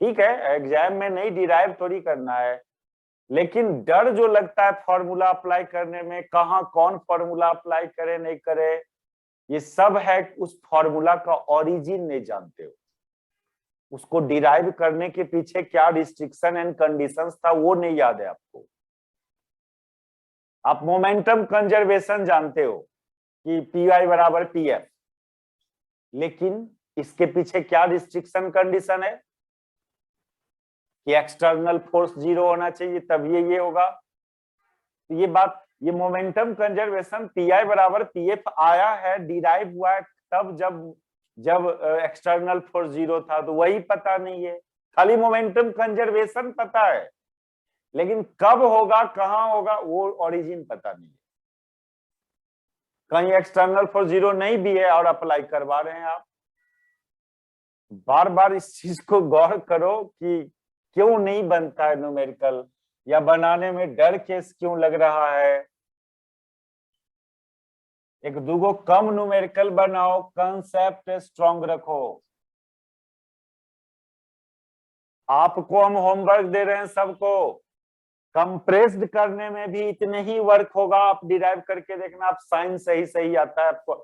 ठीक है, एग्जाम में नहीं डिराइव थोड़ी करना है, लेकिन डर जो लगता है फॉर्मूला अप्लाई करने में, कहाँ कौन फॉर्मूला अप्लाई करे नहीं करे, ये सब है उस फॉर्मूला का ओरिजिन नहीं जानते हो, उसको डिराइव करने के पीछे क्या रिस्ट्रिक्शन एंड कंडीशंस था वो नहीं याद है आपको। आप मोमेंटम कंजर्वेशन जानते हो कि पी बराबर पी एफ, लेकिन इसके पीछे क्या रिस्ट्रिक्शन कंडीशन है कि एक्सटर्नल फोर्स 0 होना चाहिए, तब ये होगा। तो ये बात, ये मोमेंटम कंजर्वेशन पी बराबर पी एफ आया है, डिराइव हुआ है तब जब एक्सटर्नल फोर्स 0 था, तो वही पता नहीं है। खाली मोमेंटम कंजर्वेशन पता है, लेकिन कब होगा कहां होगा वो ओरिजिन पता नहीं है। कहीं एक्सटर्नल फोर्स 0 नहीं भी है और अप्लाई करवा रहे हैं आप। बार बार इस चीज को गौर करो कि क्यों नहीं बनता है न्यूमेरिकल, या बनाने में डर केस क्यों लग रहा है। एक दूगो कम न्यूमेरिकल बनाओ, कंसेप्ट स्ट्रॉन्ग रखो। आपको हम होमवर्क दे रहे हैं सबको, कंप्रेस्ड करने में भी इतने ही वर्क होगा, आप डिराइव करके देखना, आप साइन सही आता है आपको,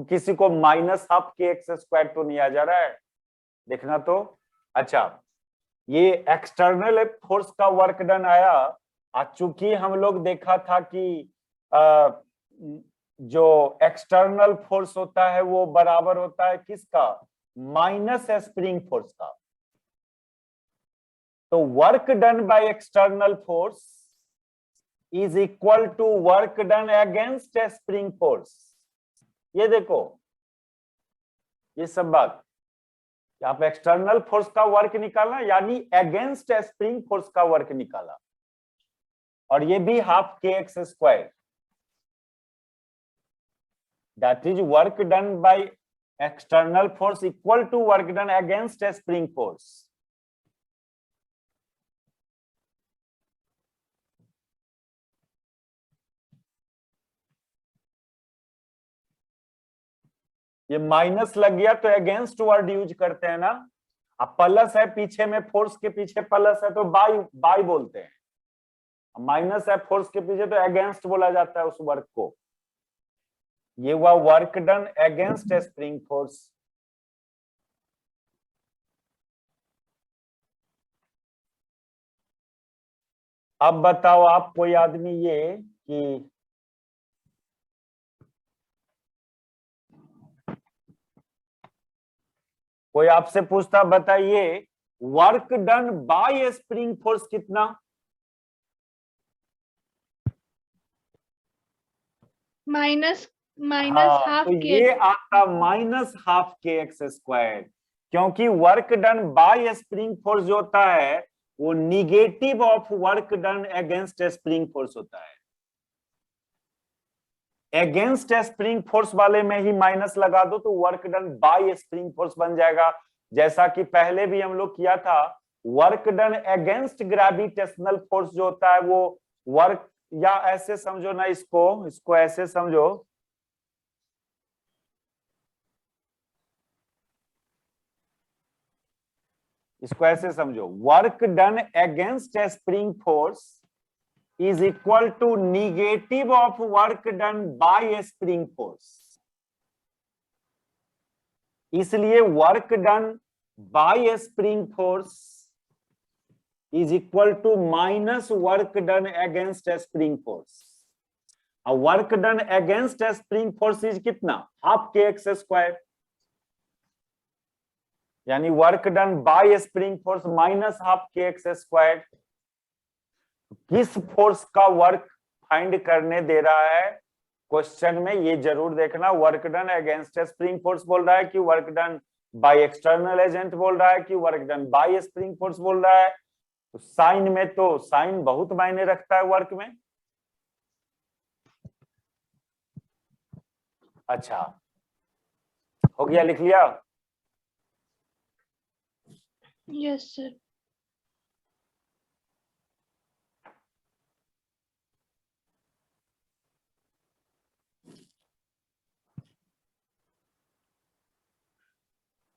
किसी को -12 kx² तो नहीं आ जा रहा है, देखना तो। अच्छा, ये एक्सटर्नल फोर्स का वर्क डन आया, चूंकि हम लोग देखा था कि जो एक्सटर्नल फोर्स होता है वो बराबर होता है किसका, माइनस स्प्रिंग फोर्स का। तो work done by external force is equal to work done against spring force. ये देखो, ये सब बात, आप एक्सटर्नल फोर्स का वर्क निकालना यानी अगेंस्ट स्प्रिंग फोर्स का वर्क निकाला, और ये भी ½ kx²। That is work done by external force equal to work done against spring force. ये माइनस लग गया तो अगेंस्ट वर्ड यूज करते हैं ना, अब प्लस है पीछे में, फोर्स के पीछे प्लस है तो बाय बोलते हैं, माइनस है फोर्स के पीछे तो अगेंस्ट बोला जाता है उस वर्क को। ये हुआ work done against spring force. अब बताओ आप, कोई आदमी ये कि कोई आपसे पूछता, बताइए work done by spring force कितना? -½ तो ये आता -½ kx², क्योंकि work done by spring force जो होता है वो negative of work done against spring force होता है। अगेंस्ट स्प्रिंग फोर्स वाले में ही माइनस लगा दो तो work done by spring force बन जाएगा, जैसा कि पहले भी हम लोग किया था। Work done against gravitational force जो होता है वो वर्क, या ऐसे समझो ना, इसको ऐसे समझो, इसको ऐसे समझो, work done against spring force is equal to negative of work done by spring force. इसलिए work done by spring force is equal to minus work done against spring force. Work done against spring force is कितना, ½ kx², यानी work done by spring force -½ kx²। किस फोर्स का वर्क फाइंड करने दे रहा है, क्वेश्चन में ये जरूर देखना, work done against spring force बोल रहा है कि work done by external agent बोल रहा है कि work done by spring force बोल रहा है। तो साइन में तो साइन बहुत मायने रखता है वर्क में। अच्छा, हो गया, लिख लिया? Yes sir.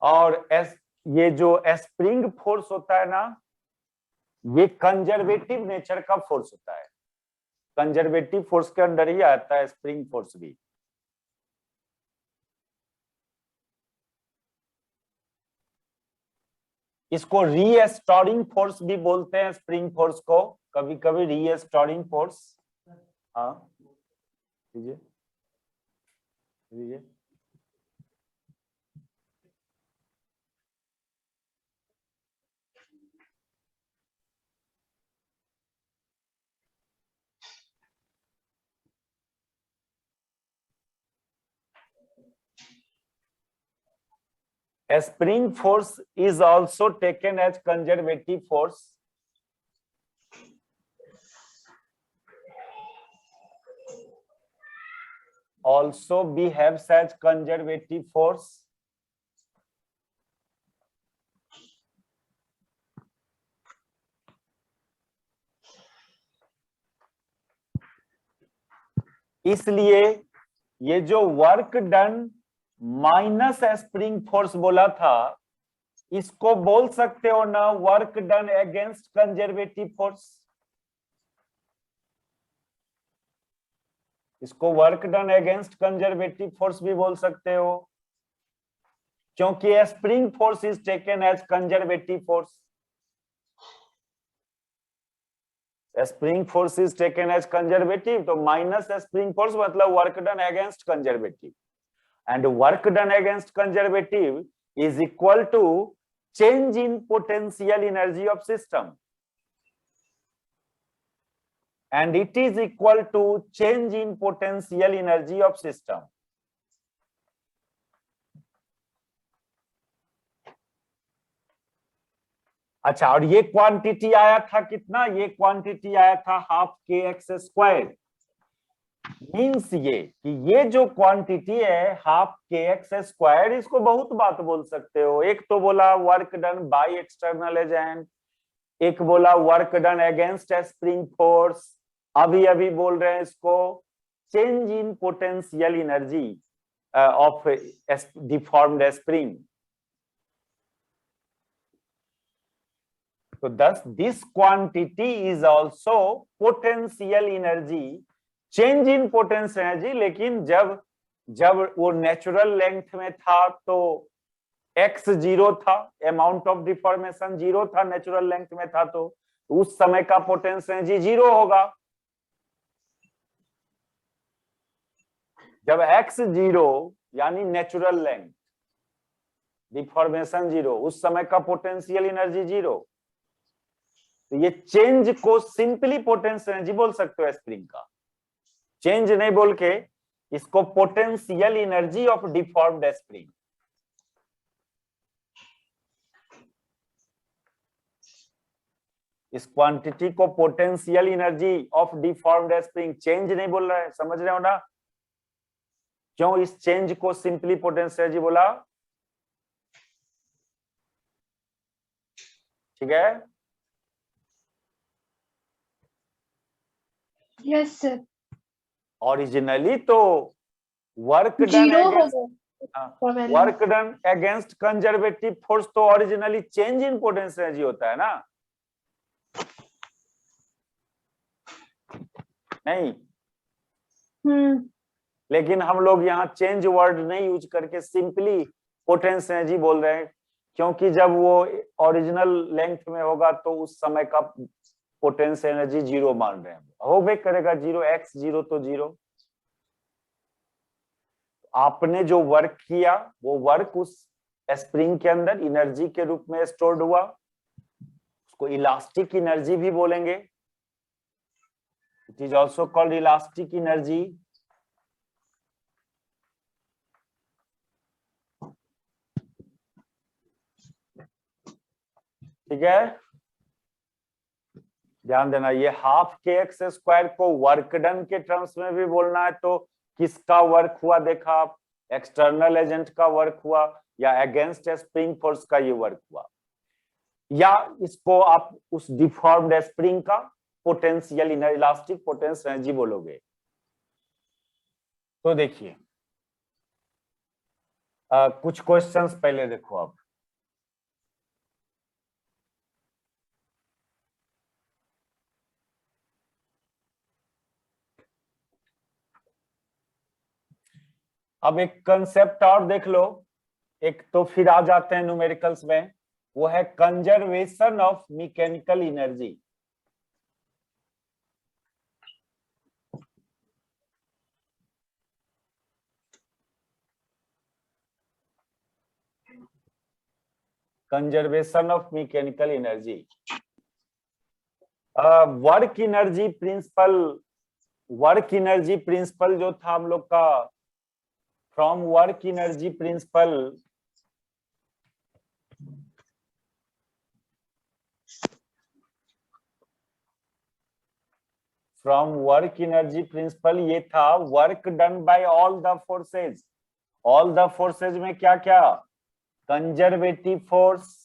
और ये जो स्प्रिंग फोर्स होता है ना, ये कंजर्वेटिव नेचर का फोर्स होता है। कंजर्वेटिव फोर्स के अंदर ही आता है स्प्रिंग फोर्स भी। इसको रीस्टोरिंग फोर्स भी बोलते हैं, स्प्रिंग फोर्स को कभी कभी रीस्टोरिंग फोर्स। हाँ लीजिए लीजिए। A spring force is also taken as conservative force. Also behaves as conservative force. इसलिए ये जो work done minus spring force बोला था, इसको बोल सकते हो ना work done against conservative force. इसको work done against conservative force भी बोल सकते हो, क्योंकि spring force is taken as conservative force. Spring force is taken as conservative, तो माइनस स्प्रिंग फोर्स मतलब work done against conservative, and work done against conservative is equal to change in potential energy of system, and it is equal to change in potential energy of system. अच्छा, और ये क्वांटिटी आया था कितना? ये क्वांटिटी आया था हाफ के एक्स स्क्वायर। मीन्स ये कि ये जो क्वांटिटी है हाफ के एक्स स्क्वायर, इसको बहुत बात बोल सकते हो। एक तो बोला work done by external agent, एक बोला work done against spring force, अभी अभी बोल रहे हैं इसको change in potential energy of deformed spring. तो thus this quantity is also potential energy, change in potential energy. लेकिन जब वो नेचुरल लेंथ में था तो x 0 था, अमाउंट ऑफ डिफॉर्मेशन 0 था, नेचुरल लेंथ में था, तो उस समय का पोटेंशियल एनर्जी 0 होगा। जब x 0 यानी नेचुरल लेंथ, डिफॉर्मेशन 0, उस समय का पोटेंशियल एनर्जी 0। तो ये चेंज को सिंपली पोटेंशियल एनर्जी बोल सकते हो स्प्रिंग का, चेंज नहीं बोल के इसको potential energy of deformed spring. इस क्वांटिटी को potential energy of deformed spring, change नहीं बोल रहा है, समझ रहे हो ना? क्यों इस चेंज को सिंपली पोटेंशियल एनर्जी बोला? ठीक है? Yes sir. ओरिजिनली तो work done against conservative force तो originally change in potential energy होता है ना? नहीं? लेकिन हम लोग यहाँ चेंज वर्ड नहीं यूज करके सिंपली पोटेंशियल एनर्जी बोल रहे हैं, क्योंकि जब वो ओरिजिनल लेंथ में होगा तो उस समय का पोटेंशियल एनर्जी 0 मान रहे हैं, होबे करेगा 0, x 0 तो 0। आपने जो वर्क किया वो वर्क उस स्प्रिंग के अंदर एनर्जी के रूप में स्टोर्ड हुआ, उसको इलास्टिक एनर्जी भी बोलेंगे। It is also called elastic energy. ठीक है, ध्यान देना। ये हाफ के एक्स स्क्वायर को वर्क डन के टर्म्स में भी बोलना है तो किसका वर्क हुआ देखा आप, एक्सटर्नल एजेंट का वर्क हुआ या अगेंस्ट स्प्रिंग फोर्स का ये वर्क हुआ, या इसको आप उस डिफॉर्म्ड स्प्रिंग का पोटेंशियल इलास्टिक पोटेंशियल एनर्जी बोलोगे। तो देखिए कुछ क्वेश्चंस पहले देखो आप। अब एक कंसेप्ट और देख लो, एक तो फिर आ जाते हैं न्यूमेरिकल्स में, वो है conservation of mechanical energy. Conservation of mechanical energy, work energy principal, work energy principal जो था हम लोग का, from work energy principal from work energy principal ये था work done bye all the forces. All the forces में क्या क्या, conservative force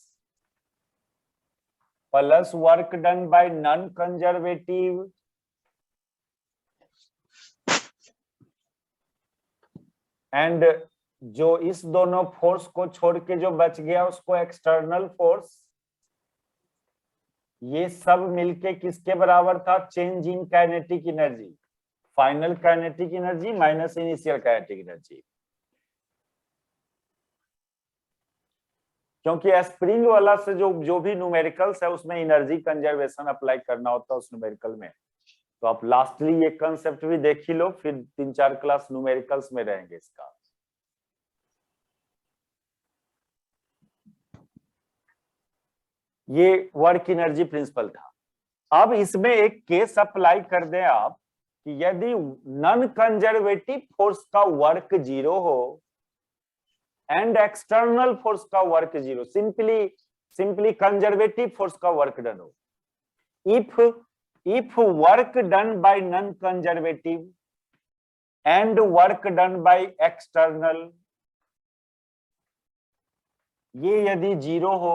plus work done bye non conservative and जो इस दोनों फोर्स को छोड़ के जो बच गया उसको एक्सटर्नल फोर्स। ये सब मिलके किसके बराबर था, change in kinetic energy, final kinetic energy minus initial kinetic energy. क्योंकि स्प्रिंग वाला से जो भी न्यूमेरिकल्स है उसमें एनर्जी कंजर्वेशन अप्लाई करना होता है उस न्यूमेरिकल में। तो आप लास्टली ये कंसेप्ट भी देख ही लो, फिर 3-4 क्लास न्यूमेरिकल्स में रहेंगे इसका। ये वर्क एनर्जी प्रिंसिपल था। अब इसमें एक केस अप्लाई कर दें आप कि यदि नॉन कंजर्वेटिव फोर्स का वर्क 0 हो एंड एक्सटर्नल फोर्स का वर्क 0, सिंपली कंजर्वेटिव फोर्स का वर्क डन हो। If work done bye non conservative and work done by external, ये यदि 0 हो,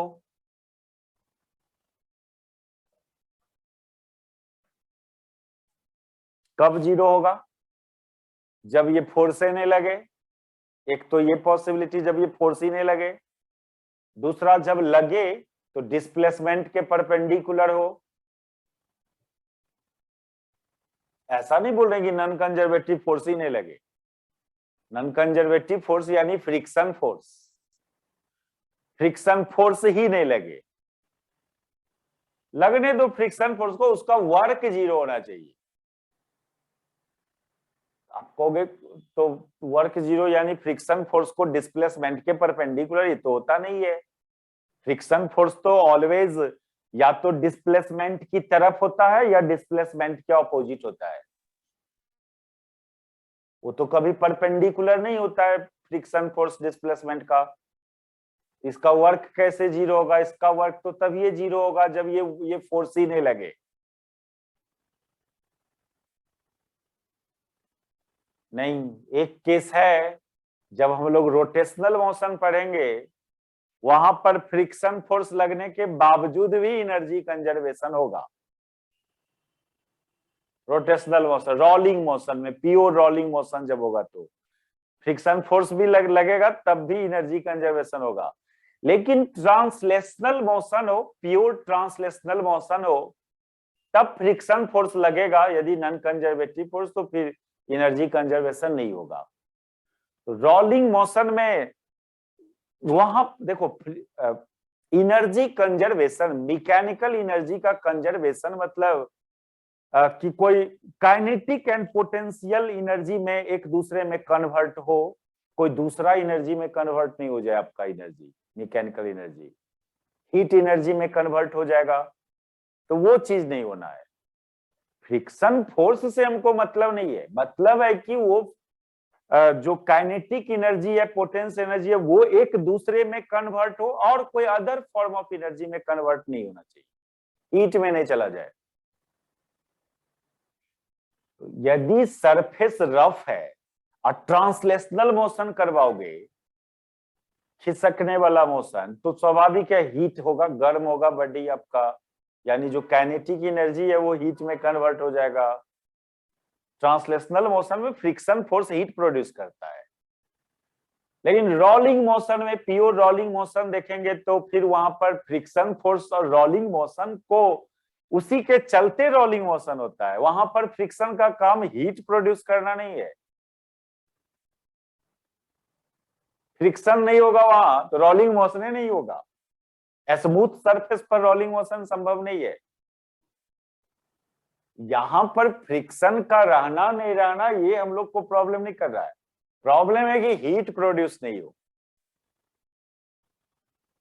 कब 0 होगा, जब ये फोर्स नहीं लगे। एक तो ये पॉसिबिलिटी जब ये फोर्स ही नहीं लगे, दूसरा जब लगे तो डिस्प्लेसमेंट के परपेंडिकुलर हो। ऐसा नहीं बोल रहे कि नॉन कंजर्वेटिव फोर्स ही नहीं लगे, नॉन कंजर्वेटिव फोर्स यानी फ्रिक्शन फोर्स, फ्रिक्शन फोर्स ही नहीं लगे। लगने दो फ्रिक्शन फोर्स को, उसका वर्क 0 होना चाहिए। आप कहोगे तो वर्क 0 यानी फ्रिक्शन फोर्स को डिस्प्लेसमेंट के परपेंडिकुलर, ये तो होता नहीं है। फ्रिक्शन फोर्स तो ऑलवेज या तो डिस्प्लेसमेंट की तरफ होता है या डिस्प्लेसमेंट के ऑपोजिट होता है, वो तो कभी परपेंडिकुलर नहीं होता है फ्रिक्शन फोर्स डिस्प्लेसमेंट का। इसका वर्क कैसे 0 होगा, इसका वर्क तो तभी 0 होगा जब ये फोर्स ही नहीं लगे। नहीं, एक केस है जब हम लोग रोटेशनल मोशन पढ़ेंगे, वहां पर फ्रिक्शन फोर्स लगने के बावजूद भी एनर्जी कंजर्वेशन होगा। रोटेशनल मोशन, रोलिंग मोशन में, प्योर रोलिंग मोशन जब होगा तो फ्रिक्शन फोर्स भी लगेगा, तब भी एनर्जी कंजर्वेशन होगा। लेकिन ट्रांसलेशनल मोशन हो, प्योर ट्रांसलेशनल मोशन हो, तब फ्रिक्शन फोर्स लगेगा यदि नॉन कंजर्वेटिव फोर्स, तो फिर एनर्जी कंजर्वेशन नहीं होगा। तो रोलिंग मोशन में वहां देखो एनर्जी कंजर्वेशन, मैकेनिकल एनर्जी का कंजर्वेशन मतलब कि कोई काइनेटिक एंड पोटेंशियल एनर्जी में एक दूसरे में कन्वर्ट हो, कोई दूसरा एनर्जी में कन्वर्ट नहीं हो जाए। आपका energy, mechanical energy heat energy में कन्वर्ट हो जाएगा, तो वो चीज नहीं होना है। फ्रिक्शन फोर्स से हमको मतलब नहीं है, मतलब है कि वो जो काइनेटिक एनर्जी है, पोटेंस एनर्जी है, वो एक दूसरे में कन्वर्ट हो और कोई अदर फॉर्म ऑफ एनर्जी में कन्वर्ट नहीं होना चाहिए, हीट में नहीं चला जाए। यदि सरफेस रफ है और ट्रांसलेशनल मोशन करवाओगे, खिसकने वाला मोशन, तो स्वाभाविक है हीट होगा, गर्म होगा बॉडी आपका, यानी जो काइनेटिक एनर्जी है वो हीट में कन्वर्ट हो जाएगा। ट्रांसलेशनल मोशन में फ्रिक्शन फोर्स हीट प्रोड्यूस करता है, लेकिन रोलिंग मोशन में, प्योर रोलिंग मोशन देखेंगे तो फिर वहां पर फ्रिक्शन फोर्स और रोलिंग मोशन को उसी के चलते रोलिंग मोशन होता है, वहां पर फ्रिक्शन का काम हीट प्रोड्यूस करना नहीं है। फ्रिक्शन नहीं होगा वहां तो रोलिंग मोशन ही नहीं होगा, स्मूथ सरफेस पर रोलिंग मोशन संभव नहीं है। यहां पर फ्रिक्शन का रहना नहीं रहना ये हम लोग को प्रॉब्लम नहीं कर रहा है, प्रॉब्लम है कि हीट प्रोड्यूस नहीं हो।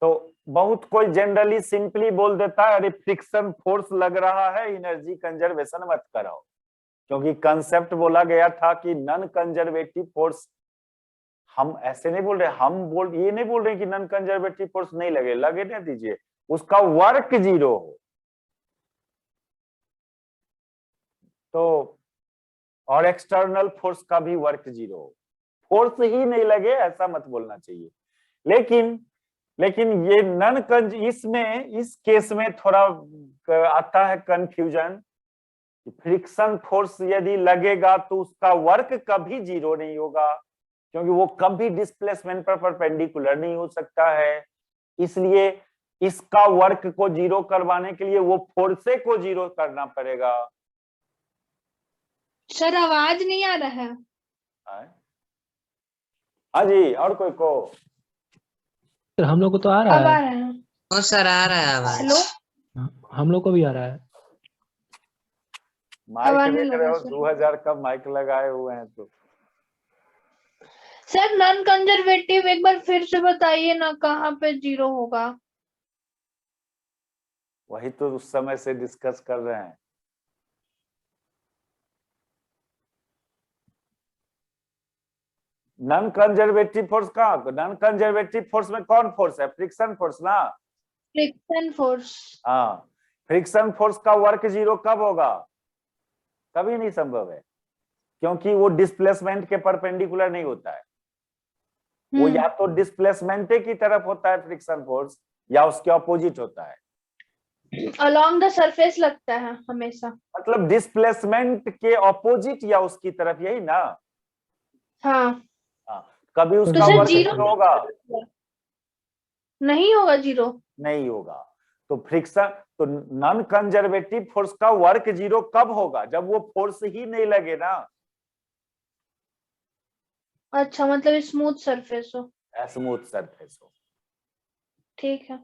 तो बहुत कोई जनरली सिंपली बोल देता है अरे फ्रिक्शन फोर्स लग रहा है, एनर्जी कंजर्वेशन मत कराओ, क्योंकि कंसेप्ट बोला गया था कि नॉन कंजर्वेटिव फोर्स। हम ऐसे नहीं बोल रहे, हम ये नहीं बोल रहे कि नॉन कंजर्वेटिव फोर्स नहीं लगे, लगे नहीं दीजिए, उसका वर्क जीरो हो। तो और एक्सटर्नल फोर्स का भी वर्क जीरो हो, फोर्स ही नहीं लगे ऐसा मत बोलना चाहिए। लेकिन ये नॉन कंज, इसमें इस केस में थोड़ा आता है कंफ्यूजन। फ्रिक्शन फोर्स यदि लगेगा तो उसका वर्क कभी जीरो नहीं होगा, क्योंकि वो कभी डिस्प्लेसमेंट पर परपेंडिकुलर नहीं हो सकता है। इसलिए इसका वर्क को जीरो करवाने के लिए वो फोर्से को जीरो करना पड़ेगा। सर आवाज नहीं आ रहा है। हाँ जी, और कोई को? सर हम लोग को तो आ रहा अब आ है। रहा है। ओ सर आ रहा है आवाज। हेलो, हम लोग को भी आ रहा है। माइक आने देख रहे लगा हो, सर। 2000 का माइक लगाए हुए हैं तो। सर नॉन कंजर्वेटिव एक बार फिर से बताइए ना, कहाँ पे जीरो होगा? वही तो उस समय से डिस्कस कर रहे हैं। नॉन कंजर्वेटिव फोर्स कहाँ? नॉन कंजर्वेटिव फोर्स में कौन फोर्स है? फ्रिक्शन फोर्स ना। Friction force. हाँ, फ्रिक्शन फोर्स का वर्क जीरो कब होगा? कभी नहीं संभव है, क्योंकि वो डिस्प्लेसमेंट के परपेंडिकुलर नहीं होता है। वो या तो डिस्प्लेसमेंट की तरफ होता है फ्रिक्शन फोर्स, या उसके ऑपोजिट होता है। अलोंग द सरफेस लगता है हमेशा, मतलब डिस्प्लेसमेंट के ऑपोजिट या उसकी तरफ, यही ना। हाँ। कभी तो उसका सर वर्क जीरो जीरो होगा? नहीं होगा, जीरो नहीं होगा। तो फ्रिक्शन, तो नॉन कंजर्वेटिव फोर्स का वर्क जीरो कब होगा? जब वो फोर्स ही नहीं लगे ना। अच्छा, मतलब स्मूथ सरफेस हो। स्मूथ सरफेस हो। ठीक है।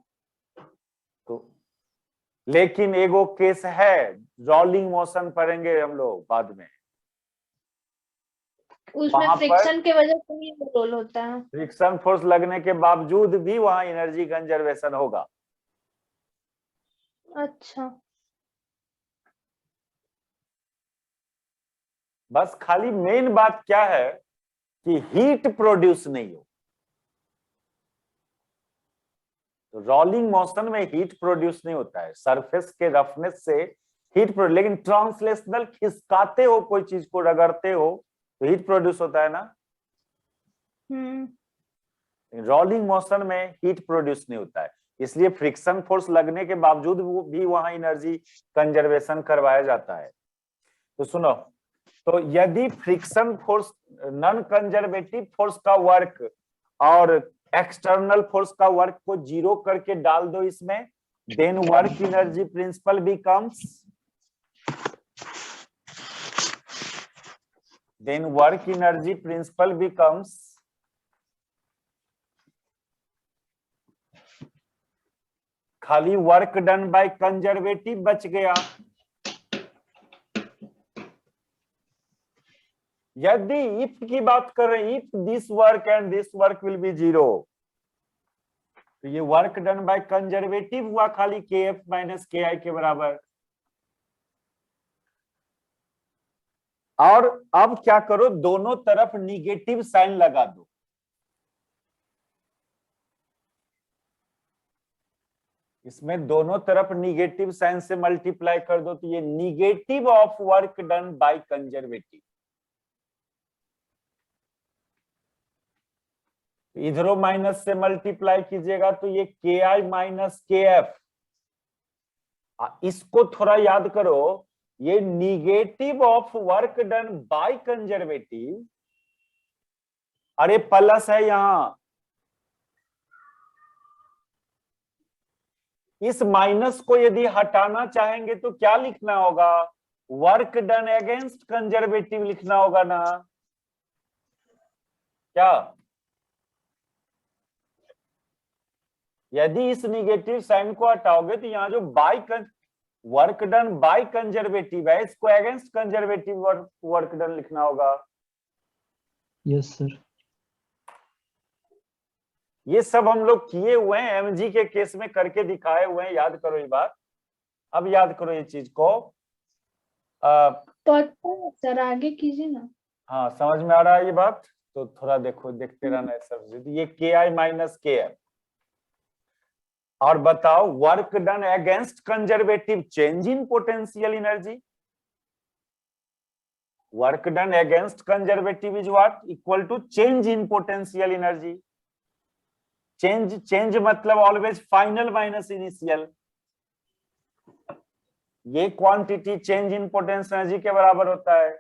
तो लेकिन एगो केस है, रोलिंग मोशन पढ़ेंगे हम लोग बाद में, उसमें वहां पर फ्रिक्शन के वजह से ही रोल होता है। फ्रिक्शन फोर्स लगने के बावजूद भी वहां एनर्जी कंजर्वेशन होगा। अच्छा, बस खाली मेन बात क्या है कि हीट प्रोड्यूस नहीं हो। तो रोलिंग मोशन में हीट प्रोड्यूस नहीं होता है, सरफेस के रफनेस से हीट प्रोड्यूस, लेकिन ट्रांसलेशनल खिसकाते हो, कोई चीज को रगड़ते हो तो हीट प्रोड्यूस होता है ना। रोलिंग मोशन में हीट प्रोड्यूस नहीं होता है, इसलिए फ्रिक्शन फोर्स लगने के बावजूद भी वहां एनर्जी कंजर्वेशन करवाया जाता है। तो सुनो, तो यदि friction force, non conservative force का वर्क और एक्सटर्नल फोर्स का वर्क को जीरो करके डाल दो इसमें, then work energy principle becomes, then work energy principle becomes खाली वर्क डन बाय कंजर्वेटिव बच गया। यदि इफ की बात कर रहे हैं, if this work and this work will be zero, तो ये वर्क डन बाय कंजर्वेटिव हुआ खाली kf माइनस ki के बराबर। और अब क्या करो, दोनों तरफ निगेटिव साइन लगा दो। इसमें दोनों तरफ निगेटिव साइन से मल्टीप्लाई कर दो, तो ये negative of work done by conservative. इधरों माइनस से मल्टीप्लाई कीजिएगा तो ये के आई माइनस के एफ। इसको थोड़ा याद करो, ये negative of work done by conservative, अरे प्लस है यहां, इस माइनस को यदि हटाना चाहेंगे तो क्या लिखना होगा, वर्क डन अगेंस्ट कंजर्वेटिव लिखना होगा ना क्या। यदि इस निगेटिव साइन को हटाओगे तो यहाँ जो वर्क डन बाय कंजर्वेटिव है, इसको अगेंस्ट कंजर्वेटिव वर्क डन लिखना होगा। Yes sir. ये सब हम लोग किए हुए हैं, एमजी के केस में करके दिखाए हुए हैं, याद करो ये बात। अब याद करो ये चीज को। तो अच्छा सर आगे कीजिए ना। हाँ समझ में आ रहा है ये बात, तो थोड़ा देखो, देखते रहना है सब। ये के आई माइनस के एफ, और बताओ work done against conservative change in potential energy. Work done against conservative is what, equal to change in potential energy. Change मतलब ऑलवेज फाइनल माइनस इनिशियल। ये quantity change in potential energy के बराबर होता है।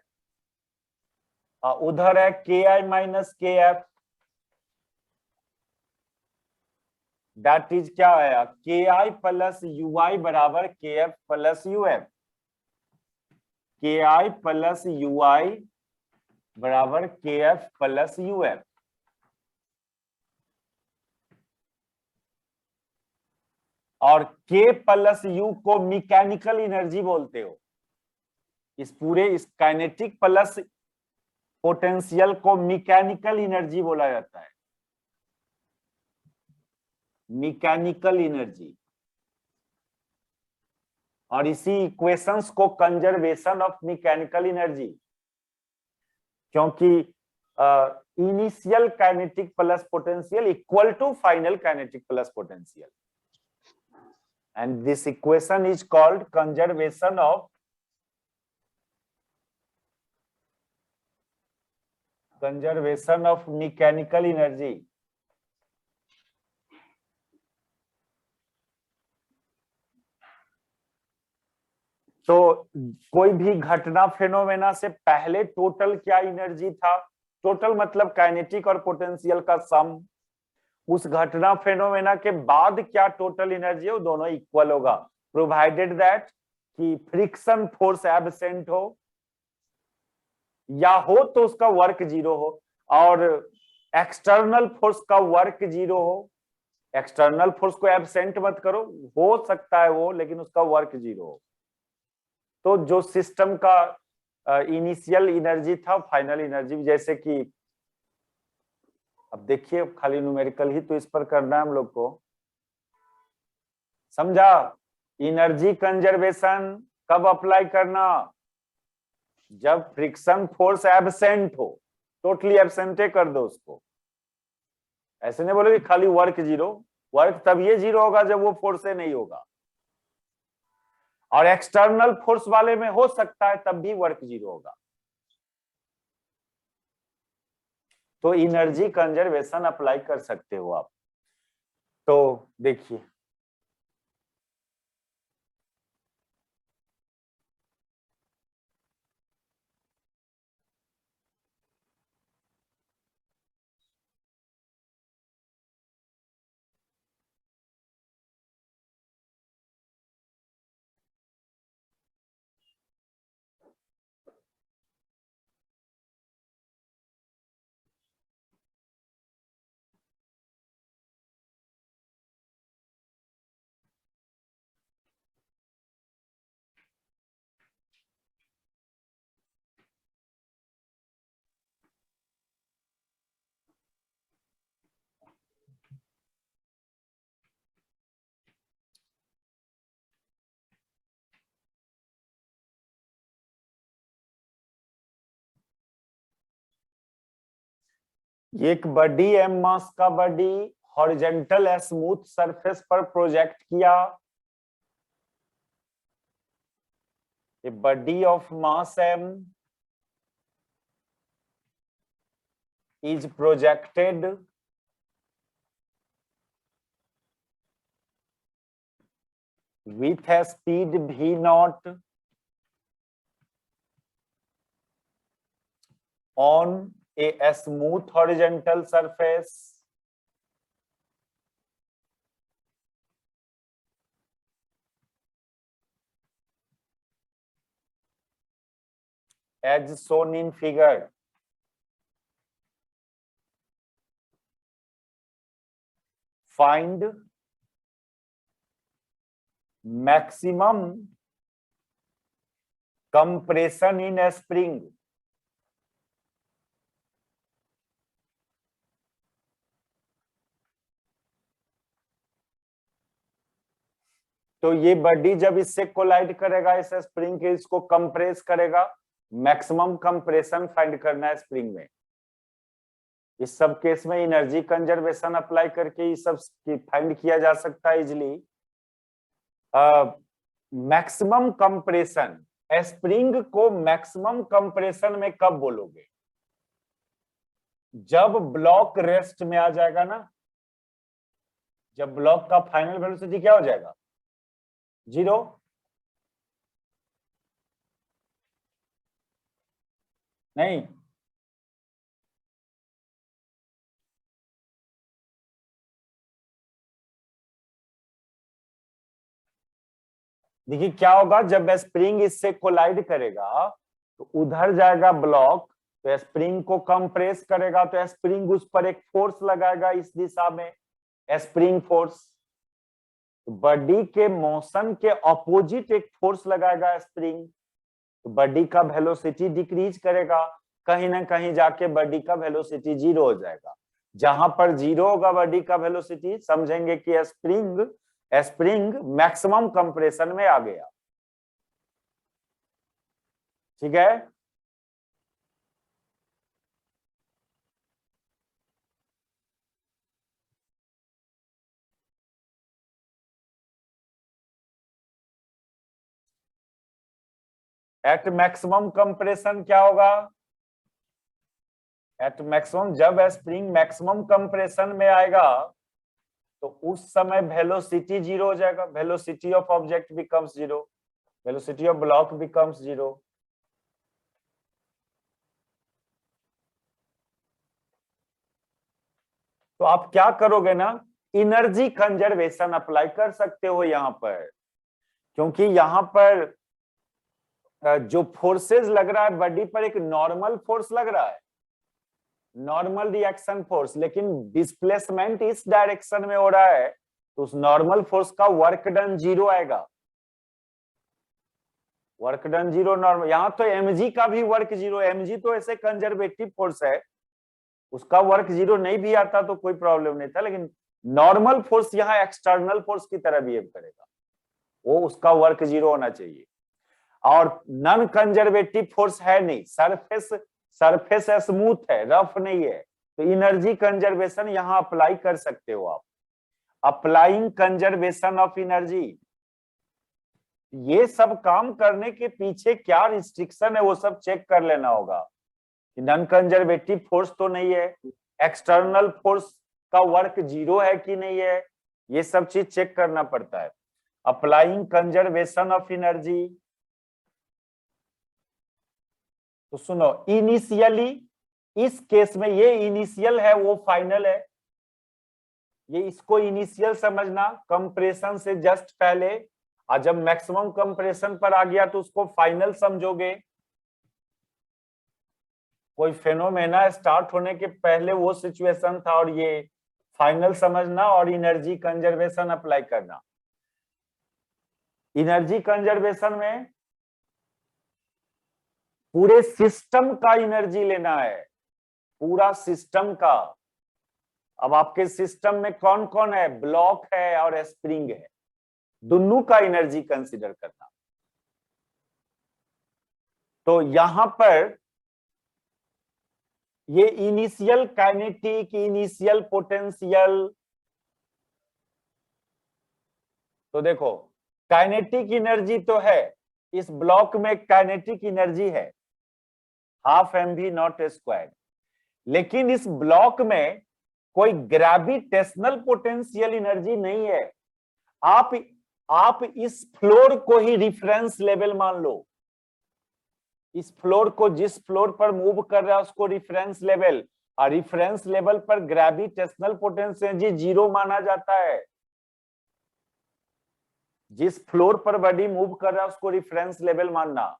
उधर है K I minus K F, that is क्या आया, के आई प्लस यू आई बराबर के एफ प्लस यू एफ। के आई प्लस यू आई बराबर के एफ प्लस यू एफ। और के प्लस यू को मैकेनिकल एनर्जी बोलते हो। इस पूरे इस काइनेटिक प्लस पोटेंशियल को मैकेनिकल एनर्जी बोला जाता है, मैकेनिकल एनर्जी। और इसी इक्वेशंस को कंजर्वेशन ऑफ मैकेनिकल एनर्जी, क्योंकि initial kinetic plus potential equal to final kinetic plus potential, and this equation is called conservation of mechanical energy। तो कोई भी घटना फेनोमेना से पहले टोटल क्या एनर्जी था, टोटल मतलब काइनेटिक और पोटेंशियल का सम। उस घटना फेनोमेना के बाद क्या टोटल एनर्जी है, वो दोनों इक्वल होगा, प्रोवाइडेड दैट कि फ्रिक्शन फोर्स एब्सेंट हो, या हो तो उसका वर्क जीरो हो, और एक्सटर्नल फोर्स का वर्क जीरो हो। एक्सटर्नल फोर्स को एब्सेंट मत करो, हो सकता है वो, लेकिन उसका वर्क जीरो हो। तो जो सिस्टम का इनिशियल एनर्जी था, फाइनल एनर्जी, जैसे कि अब देखिए खाली न्यूमेरिकल ही तो इस पर करना है हम लोग को, समझा। एनर्जी कंजर्वेशन कब अप्लाई करना, जब फ्रिक्शन फोर्स एब्सेंट हो, टोटली एब्सेंट कर दो उसको। ऐसे नहीं बोलोगे खाली वर्क जीरो, वर्क तब ये जीरो होगा जब वो फोर्स से नहीं होगा, और एक्सटर्नल फोर्स वाले में हो सकता है तब भी वर्क जीरो होगा। तो एनर्जी कंजर्वेशन अप्लाई कर सकते हो आप। तो देखिए ये एक बॉडी m मास का बॉडी हॉरिजॉन्टल स्मूथ सरफेस पर प्रोजेक्ट किया। A body of mass m is projected with a speed v naught on a smooth horizontal surface as shown in figure. Find maximum compression in a spring. तो ये बॉडी जब इससे कोलाइड करेगा इस स्प्रिंग के, इसको कंप्रेस करेगा, मैक्सिमम कंप्रेशन फाइंड करना है स्प्रिंग में। इस सब केस में एनर्जी कंजर्वेशन अप्लाई करके ये सब फाइंड किया जा सकता है इजिली। मैक्सिमम कंप्रेशन, स्प्रिंग को मैक्सिमम कंप्रेशन में कब बोलोगे? जब ब्लॉक रेस्ट में आ जाएगा ना, जब ब्लॉक का फाइनल वेलोसिटी क्या हो जाएगा? 0। नहीं, देखिए क्या होगा, जब स्प्रिंग इससे कोलाइड करेगा तो उधर जाएगा ब्लॉक, तो स्प्रिंग को कंप्रेस करेगा, तो स्प्रिंग उस पर एक फोर्स लगाएगा इस दिशा में, स्प्रिंग फोर्स। बॉडी के मोशन के ऑपोजिट एक फोर्स लगाएगा स्प्रिंग, तो बॉडी का वेलोसिटी डिक्रीज करेगा, कहीं ना कहीं जाके बॉडी का वेलोसिटी 0 हो जाएगा। जहां पर 0 होगा बॉडी का वेलोसिटी, समझेंगे कि स्प्रिंग मैक्सिमम कंप्रेशन में आ गया। ठीक है, एट मैक्सिमम कंप्रेशन क्या होगा? एट मैक्सिमम, जब स्प्रिंग मैक्सिमम कंप्रेशन में आएगा तो उस समय वेलोसिटी 0 हो जाएगा, velocity of object becomes 0, velocity of block becomes 0। तो आप क्या करोगे ना, एनर्जी कंजर्वेशन अप्लाई कर सकते हो यहां पर, क्योंकि यहां पर जो फोर्सेस लग रहा है बॉडी पर, एक नॉर्मल फोर्स लग रहा है, नॉर्मल रिएक्शन फोर्स, लेकिन डिस्प्लेसमेंट इस डायरेक्शन में हो रहा है, तो उस नॉर्मल फोर्स का वर्क डन 0 आएगा, वर्क डन 0 नॉर्मल। यहां तो mg का भी वर्क 0, mg तो ऐसे कंजर्वेटिव फोर्स है, उसका वर्क 0 नहीं भी आता तो कोई प्रॉब्लम नहीं था, लेकिन नॉर्मल फोर्स यहाँ एक्सटर्नल फोर्स की तरह बिहेव करेगा, वो उसका वर्क 0 होना चाहिए। और नॉन कंजर्वेटिव फोर्स है नहीं, सरफेस स्मूथ है, रफ नहीं है, तो एनर्जी कंजर्वेशन यहां अप्लाई कर सकते हो आप। अप्लाइंग कंजर्वेशन ऑफ एनर्जी, ये सब काम करने के पीछे क्या रिस्ट्रिक्शन है वो सब चेक कर लेना होगा। नॉन कंजर्वेटिव फोर्स तो नहीं है, एक्सटर्नल फोर्स का वर्क 0 है कि नहीं है, ये सब चीज चेक करना पड़ता है। अप्लाइंग कंजर्वेशन ऑफ एनर्जी, तो सुनो, इनिशियली इस केस में ये इनिशियल है वो फाइनल है, ये इसको इनिशियल समझना, कंप्रेशन से जस्ट पहले, और जब मैक्सिमम कंप्रेशन पर आ गया तो उसको फाइनल समझोगे। कोई फेनोमेना स्टार्ट होने के पहले वो सिचुएशन था, और ये फाइनल समझना और एनर्जी कंजर्वेशन अप्लाई करना। एनर्जी कंजर्वेशन में पूरे सिस्टम का एनर्जी लेना है, पूरा सिस्टम का। अब आपके सिस्टम में कौन कौन है, ब्लॉक है और स्प्रिंग है, दोनों का एनर्जी कंसीडर करना। तो यहां पर ये इनिशियल काइनेटिक, इनिशियल पोटेंशियल। तो देखो काइनेटिक एनर्जी तो है, इस ब्लॉक में काइनेटिक एनर्जी है हाफ mv0 स्क्वायर, लेकिन इस ब्लॉक में कोई ग्रेविटेशनल पोटेंशियल एनर्जी नहीं है। आप इस फ्लोर को ही रिफरेंस लेवल मान लो, इस फ्लोर को, जिस फ्लोर पर मूव कर रहा है उसको रिफरेंस लेवल, और रिफरेंस लेवल पर ग्रेविटेशनल पोटेंशियल एनर्जी 0 माना जाता है। जिस फ्लोर पर बॉडी मूव कर रहा है उसको रिफरेंस लेवल मानना,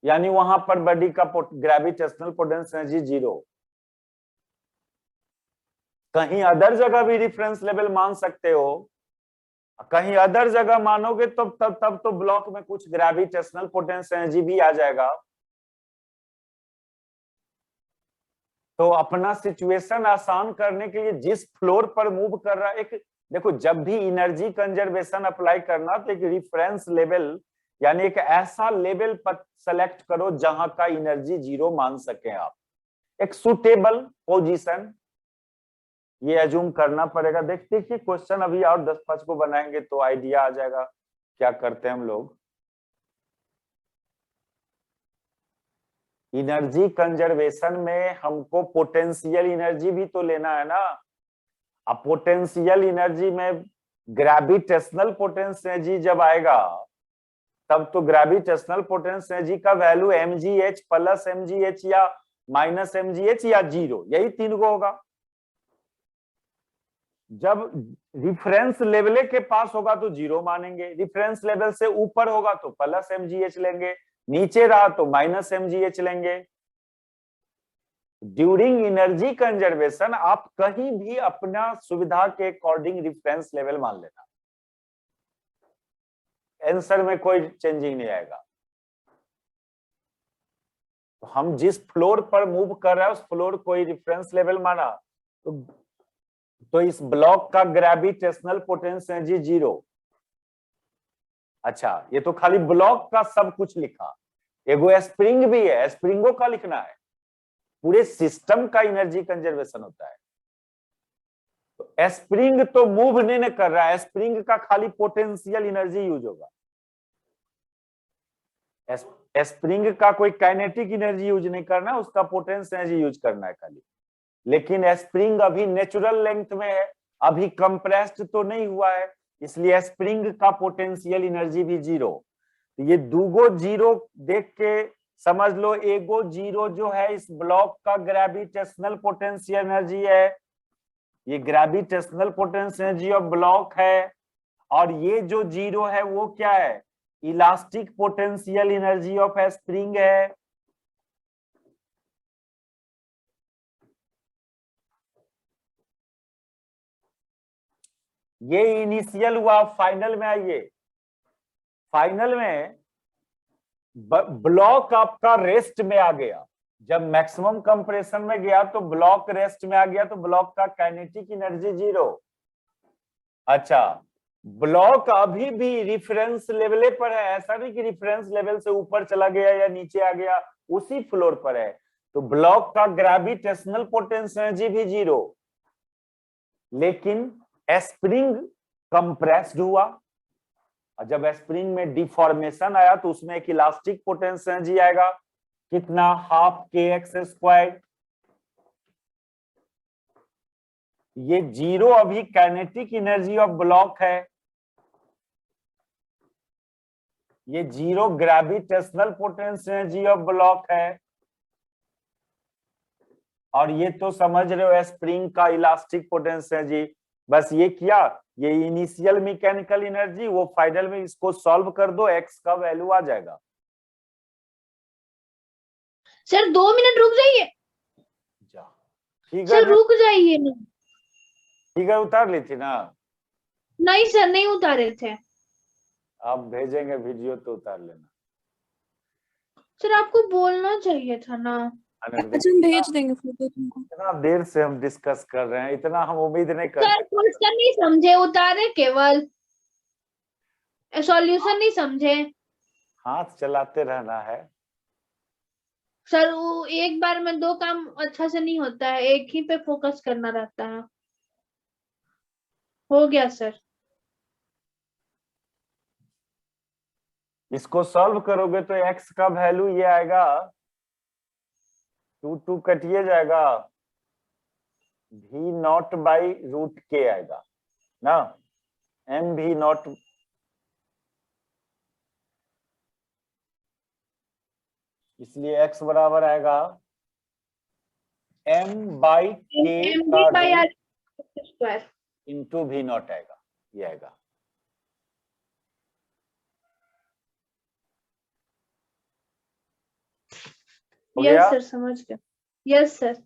यानी वहां पर बॉडी का ग्रेविटेशनल पोटेंशियल एनर्जी 0। कहीं अदर जगह भी रेफरेंस लेवल मान सकते हो, कहीं अदर जगह मानोगे तो तब तो ब्लॉक में कुछ ग्रेविटेशनल पोटेंशियल एनर्जी भी आ जाएगा। तो अपना सिचुएशन आसान करने के लिए जिस फ्लोर पर मूव कर रहा है, एक देखो जब भी एनर्जी कंजर्वेशन अप्लाई करना तो एक रेफरेंस लेवल यानी एक ऐसा लेवल पर सेलेक्ट करो जहां का एनर्जी 0 मान सके आप, एक सुटेबल पोजीशन ये एज्यूम करना पड़ेगा। देखते कि क्वेश्चन अभी और 10-5 को बनाएंगे तो आइडिया आ जाएगा क्या करते हैं हम लोग। एनर्जी कंजर्वेशन में हमको पोटेंशियल एनर्जी भी तो लेना है ना। अब पोटेंशियल एनर्जी में ग्रेविटेशनल पोटेंशियल एनर्जी जब आएगा तब तो ग्रेविटेशनल पोटेंशियल एनर्जी का वैल्यू mgh प्लस mgh या माइनस mgh या 0, यही 3 को होगा। जब रिफरेंस लेवल के पास होगा तो 0 मानेंगे, रिफरेंस लेवल से ऊपर होगा तो प्लस mgh लेंगे, नीचे रहा तो माइनस mgh लेंगे। ड्यूरिंग एनर्जी कंजर्वेशन आप कहीं भी अपना सुविधा के अकॉर्डिंग रेफरेंस लेवल मान लेना, आंसर में कोई चेंजिंग नहीं आएगा। तो हम जिस फ्लोर पर मूव कर रहे हैं उस फ्लोर को ही रेफरेंस लेवल माना तो इस ब्लॉक का ग्रेविटेशनल पोटेंशियल एनर्जी 0। अच्छा ये तो खाली ब्लॉक का सब कुछ लिखा, एगो स्प्रिंग भी है, स्प्रिंगों का लिखना है, पूरे सिस्टम का एनर्जी कंजर्वेशन होता है। तो स्प्रिंग तो मूव नहीं कर रहा है, स्प्रिंग का खाली पोटेंशियल एनर्जी यूज होगा, स्प्रिंग का कोई काइनेटिक एनर्जी यूज नहीं करना, उसका पोटेंशियल एनर्जी यूज करना है खाली। लेकिन स्प्रिंग अभी नेचुरल लेंथ में है, अभी कंप्रेस्ड तो नहीं हुआ है, इसलिए स्प्रिंग का पोटेंशियल एनर्जी भी 0। ये दूगो 0 देख के समझ लो, एगो 0 जो है इस ब्लॉक का ग्रेविटेशनल पोटेंशियल एनर्जी है, ये gravitational potential energy of block है, और ये जो 0 है वो क्या है, elastic potential energy of spring है। ये इनिशियल हुआ, फाइनल में आइए। फाइनल में ब्लॉक आपका रेस्ट में आ गया, जब मैक्सिमम कंप्रेशन में गया तो ब्लॉक रेस्ट में आ गया, तो ब्लॉक का काइनेटिक एनर्जी 0। अच्छा ब्लॉक अभी भी रिफरेंस लेवल पर है, ऐसा नहीं कि रिफरेंस लेवल से ऊपर चला गया या नीचे आ गया, उसी फ्लोर पर है, तो ब्लॉक का ग्रेविटेशनल पोटेंशियल एनर्जी भी 0। लेकिन स्प्रिंग कंप्रेस्ड हुआ, और जब स्प्रिंग में डिफॉर्मेशन आया तो उसमें एक इलास्टिक पोटेंशियल एनर्जी आएगा, कितना, हाफ kx²। ये 0 अभी काइनेटिक एनर्जी ऑफ ब्लॉक है, ये 0 gravitational potential energy of block है, और ये तो समझ रहे हो स्प्रिंग का इलास्टिक पोटेंशियल एनर्जी। बस ये किया, ये इनिशियल मैकेनिकल एनर्जी, वो फाइनल में इसको सॉल्व कर दो, x का वैल्यू आ जाएगा। सर 2 मिनट रुक जाइए, ठीक सर है, रुक जाइए ना। ठीक है, उतार ली थी ना? नहीं सर नहीं उतारे थे। आप भेजेंगे वीडियो तो उतार लेना। सर आपको बोलना चाहिए था ना। अच्छा हम भेज देंगे फोटो तुमको। इतना देर से हम डिस्कस कर रहे हैं, इतना हम उम्मीद नहीं कर सर क्वेश्चन नहीं समझे, उतारे केवल, सॉल्यूशन नहीं समझे। हाथ चलाते रहना है। सर वो एक बार में दो काम अच्छा से नहीं होता है, एक ही पे फोकस करना रहता है। हो गया सर। इसको सॉल्व करोगे तो x का वैल्यू ये आएगा 2 कटिए जाएगा v0/√k आएगा ना, mv0 इसलिए x बराबर आएगा m/k का स्क्वायर। इंटू v0 आएगा, ये आएगा। हो यस गया? सर, समझ गया। Yes sir.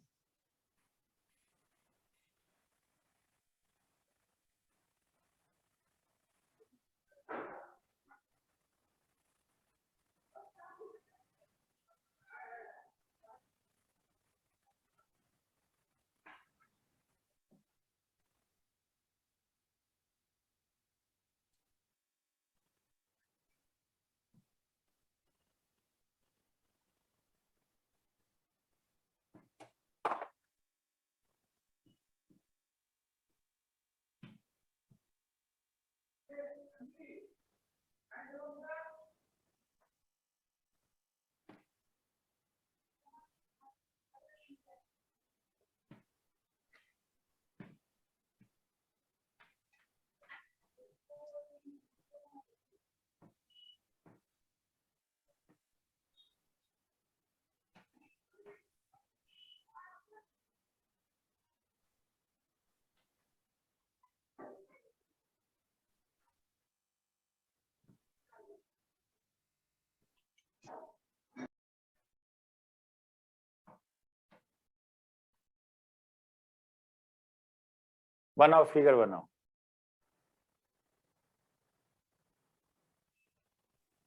बनाओ, फिगर बनाओ।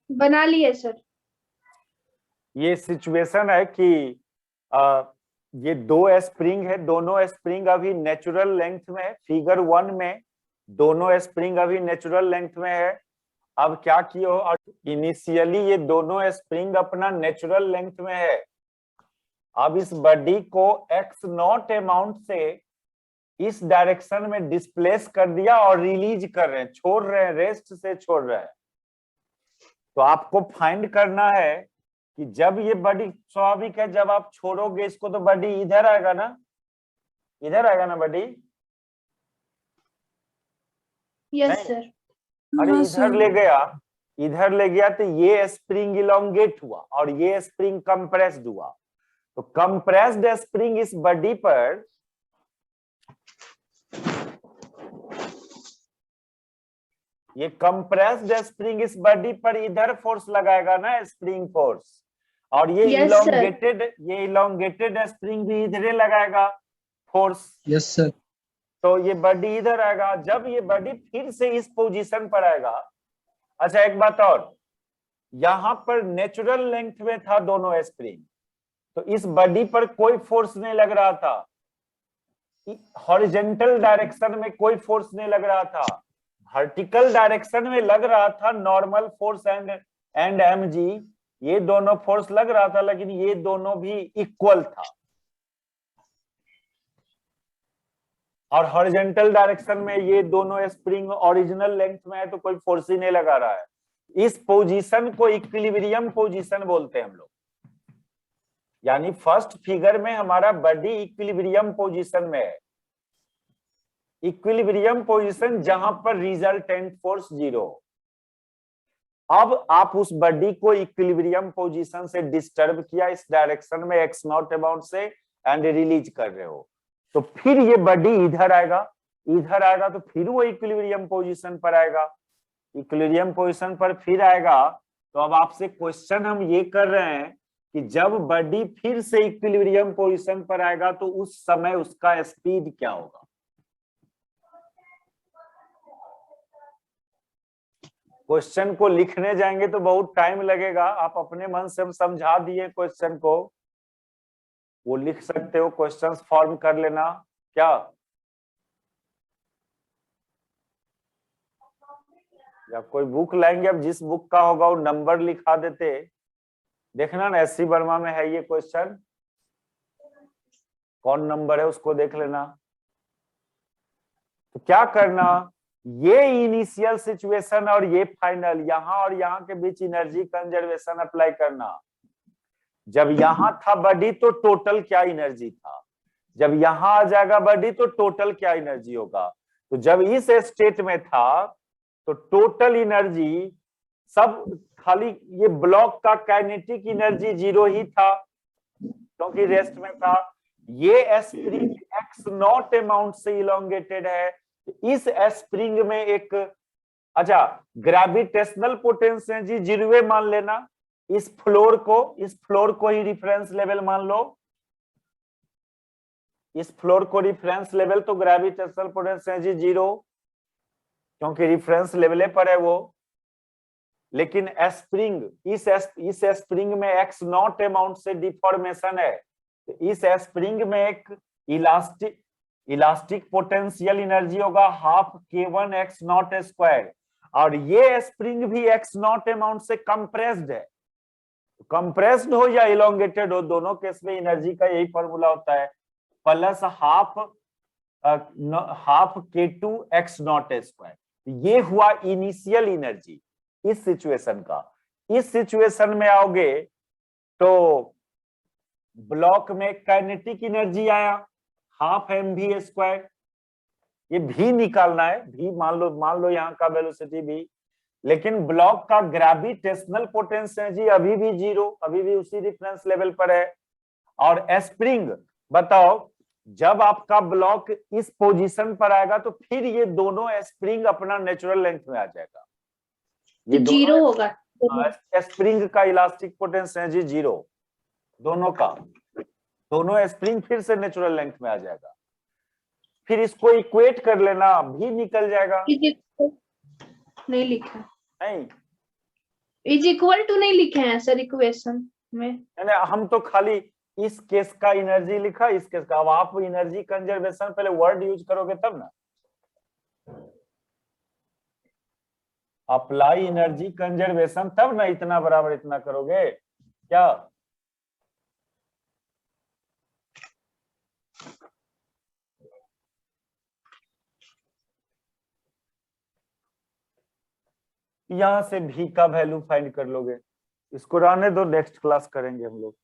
बना लिए सर। ये सिचुएशन है कि ये दो स्प्रिंग है, दोनों स्प्रिंग अभी नेचुरल लेंथ में है। फिगर 1 में दोनों स्प्रिंग अभी नेचुरल लेंथ में है। अब क्या किए हो, इनिशियली ये दोनों स्प्रिंग अपना नेचुरल लेंथ में है। अब इस बॉडी को x0 अमाउंट से इस डायरेक्शन में डिस्प्लेस कर दिया और रिलीज कर रहे हैं, छोड़ रहे हैं, रेस्ट से छोड़ रहे हैं। तो आपको फाइंड करना है कि जब ये बॉडी, स्वाभाविक है जब आप छोड़ोगे इसको तो बॉडी इधर आएगा ना, इधर आएगा ना बॉडी। Yes sir. अरे हाँ इधर सर। ले गया, इधर ले गया तो ये स्प्रिंग इलोंगेट हुआ और ये स्प्रिंग कंप्रेस्ड हुआ। तो कंप्रेस्ड स्प्रिंग इस बॉडी पर ये कंप्रेस्ड स्प्रिंग इस बॉडी पर इधर फोर्स लगाएगा ना, स्प्रिंग फोर्स। और ये Yes, इलोंगेटेड स्प्रिंग भी इधर लगाएगा फोर्स। Yes sir. तो ये बॉडी इधर आएगा। जब ये बॉडी फिर से इस पोजीशन पर आएगा, अच्छा एक बात और, यहां पर नेचुरल लेंथ में था दोनों स्प्रिंग, तो इस बॉडी पर कोई फोर्स नहीं लग रहा था, हॉरिजॉन्टल डायरेक्शन में कोई फोर्स नहीं लग रहा था, वर्टिकल डायरेक्शन में लग रहा था नॉर्मल फोर्स एंड mg, ये दोनों फोर्स लग रहा था, लेकिन ये दोनों भी इक्वल था। और हॉरिजॉन्टल डायरेक्शन में ये दोनों स्प्रिंग ओरिजिनल लेंथ में है तो कोई फोर्स ही नहीं लगा रहा है। इस पोजीशन को इक्विलिब्रियम पोजीशन बोलते हैं हम लोग। यानी फर्स्ट फिगर में हमारा बॉडी इक्विलिब्रियम पोजीशन में है। इक्विलिब्रियम पोजीशन जहां पर रिजल्टेंट फोर्स 0। अब आप उस बॉडी को इक्विलिब्रियम पोजीशन से डिस्टर्ब किया इस डायरेक्शन में x0 अमाउंट से एंड रिलीज कर रहे हो, तो फिर ये बॉडी इधर आएगा, इधर आएगा तो फिर वो इक्विलिब्रियम पोजीशन पर आएगा, इक्विलिब्रियम पोजीशन पर फिर आएगा। तो अब आपसे क्वेश्चन हम ये कर रहे हैं कि जब बॉडी फिर से इक्विलिब्रियम पोजीशन पर आएगा तो उस समय उसका स्पीड क्या होगा। क्वेश्चन को लिखने जाएंगे तो बहुत टाइम लगेगा, आप अपने मन से हम समझा दिए क्वेश्चन को, वो लिख सकते हो, क्वेश्चंस फॉर्म कर लेना। क्या या कोई बुक लाएंगे, अब जिस बुक का होगा वो नंबर लिखा देते, देखना ना, एससी वर्मा में है ये क्वेश्चन, कौन नंबर है उसको देख लेना। तो क्या करना, ये इनिशियल सिचुएशन और ये फाइनल, यहाँ और यहाँ के बीच एनर्जी कंजर्वेशन अप्लाई करना। जब यहाँ था बॉडी तो टोटल क्या एनर्जी था, जब यहाँ आ जाएगा बॉडी तो टोटल क्या एनर्जी होगा। तो जब इस स्टेट में था तो टोटल एनर्जी सब, खाली ये ब्लॉक का काइनेटिक एनर्जी 0 ही था क्योंकि रेस्ट में था। ये स्प्रिंग एक्स नॉट अमाउंट से इलोंगेटेड है। इस स्प्रिंग में एक, अच्छा, ग्रेविटेशनल पोटेंशियल जी 0 मान लेना। इस फ्लोर को ही रिफरेंस लेवल मान लो, इस फ्लोर को रिफरेंस लेवल, तो ग्रेविटेशनल पोटेंशियल जी 0 क्योंकि रिफरेंस लेवल पर है वो। लेकिन स्प्रिंग, इस स्प्रिंग में एक्स नॉट अमाउंट से डिफॉर्मेशन है। तो इस स्प्रिंग में एक इलास्टिक पोटेंशियल एनर्जी होगा half k1 x not square, और ये स्प्रिंग भी एक्स नॉट अमाउंट से कंप्रेस्ड है। कंप्रेस्ड हो या इलोंगेटेड हो, दोनों केस में एनर्जी का यही फॉर्मूला होता है, plus half k2 x not square. ये हुआ इनिशियल एनर्जी इस सिचुएशन का। इस सिचुएशन में आओगे तो ब्लॉक में काइनेटिक एनर्जी आया हाफ mv स्क्वायर, ये भी निकालना है, भी मान लो यहाँ का वेलोसिटी भी। लेकिन ब्लॉक का ग्रेविटेशनल पोटेंशियल जी अभी भी 0, अभी भी उसी रेफरेंस लेवल पर है। और स्प्रिंग, बताओ, जब आपका ब्लॉक इस पोजीशन पर आएगा तो फिर ये दोनों स्प्रिंग अपना नेचुरल लेंथ में आ जाएगा, ये 0 होगा। स्प्रिंग का इलास्टिक पोटेंशियल जी 0, दोनों का, दोनों स्प्रिंग फिर से नेचुरल लेंथ में आ जाएगा। फिर इसको इक्वेट कर लेना, भी निकल जाएगा। नहीं लिखा, नहीं, इज इक्वल टू नहीं लिखे हैं सर इक्वेशन में। हम तो खाली इस केस का एनर्जी लिखा, इस केस का। अब आप एनर्जी कंजर्वेशन पहले वर्ड यूज करोगे तब ना, अप्लाई एनर्जी कंजर्वेशन तब ना इतना बराबर इतना करोगे क्या। यहां से भी का वैल्यू फाइंड कर लोगे, इसको रहने दो, नेक्स्ट क्लास करेंगे हम लोग।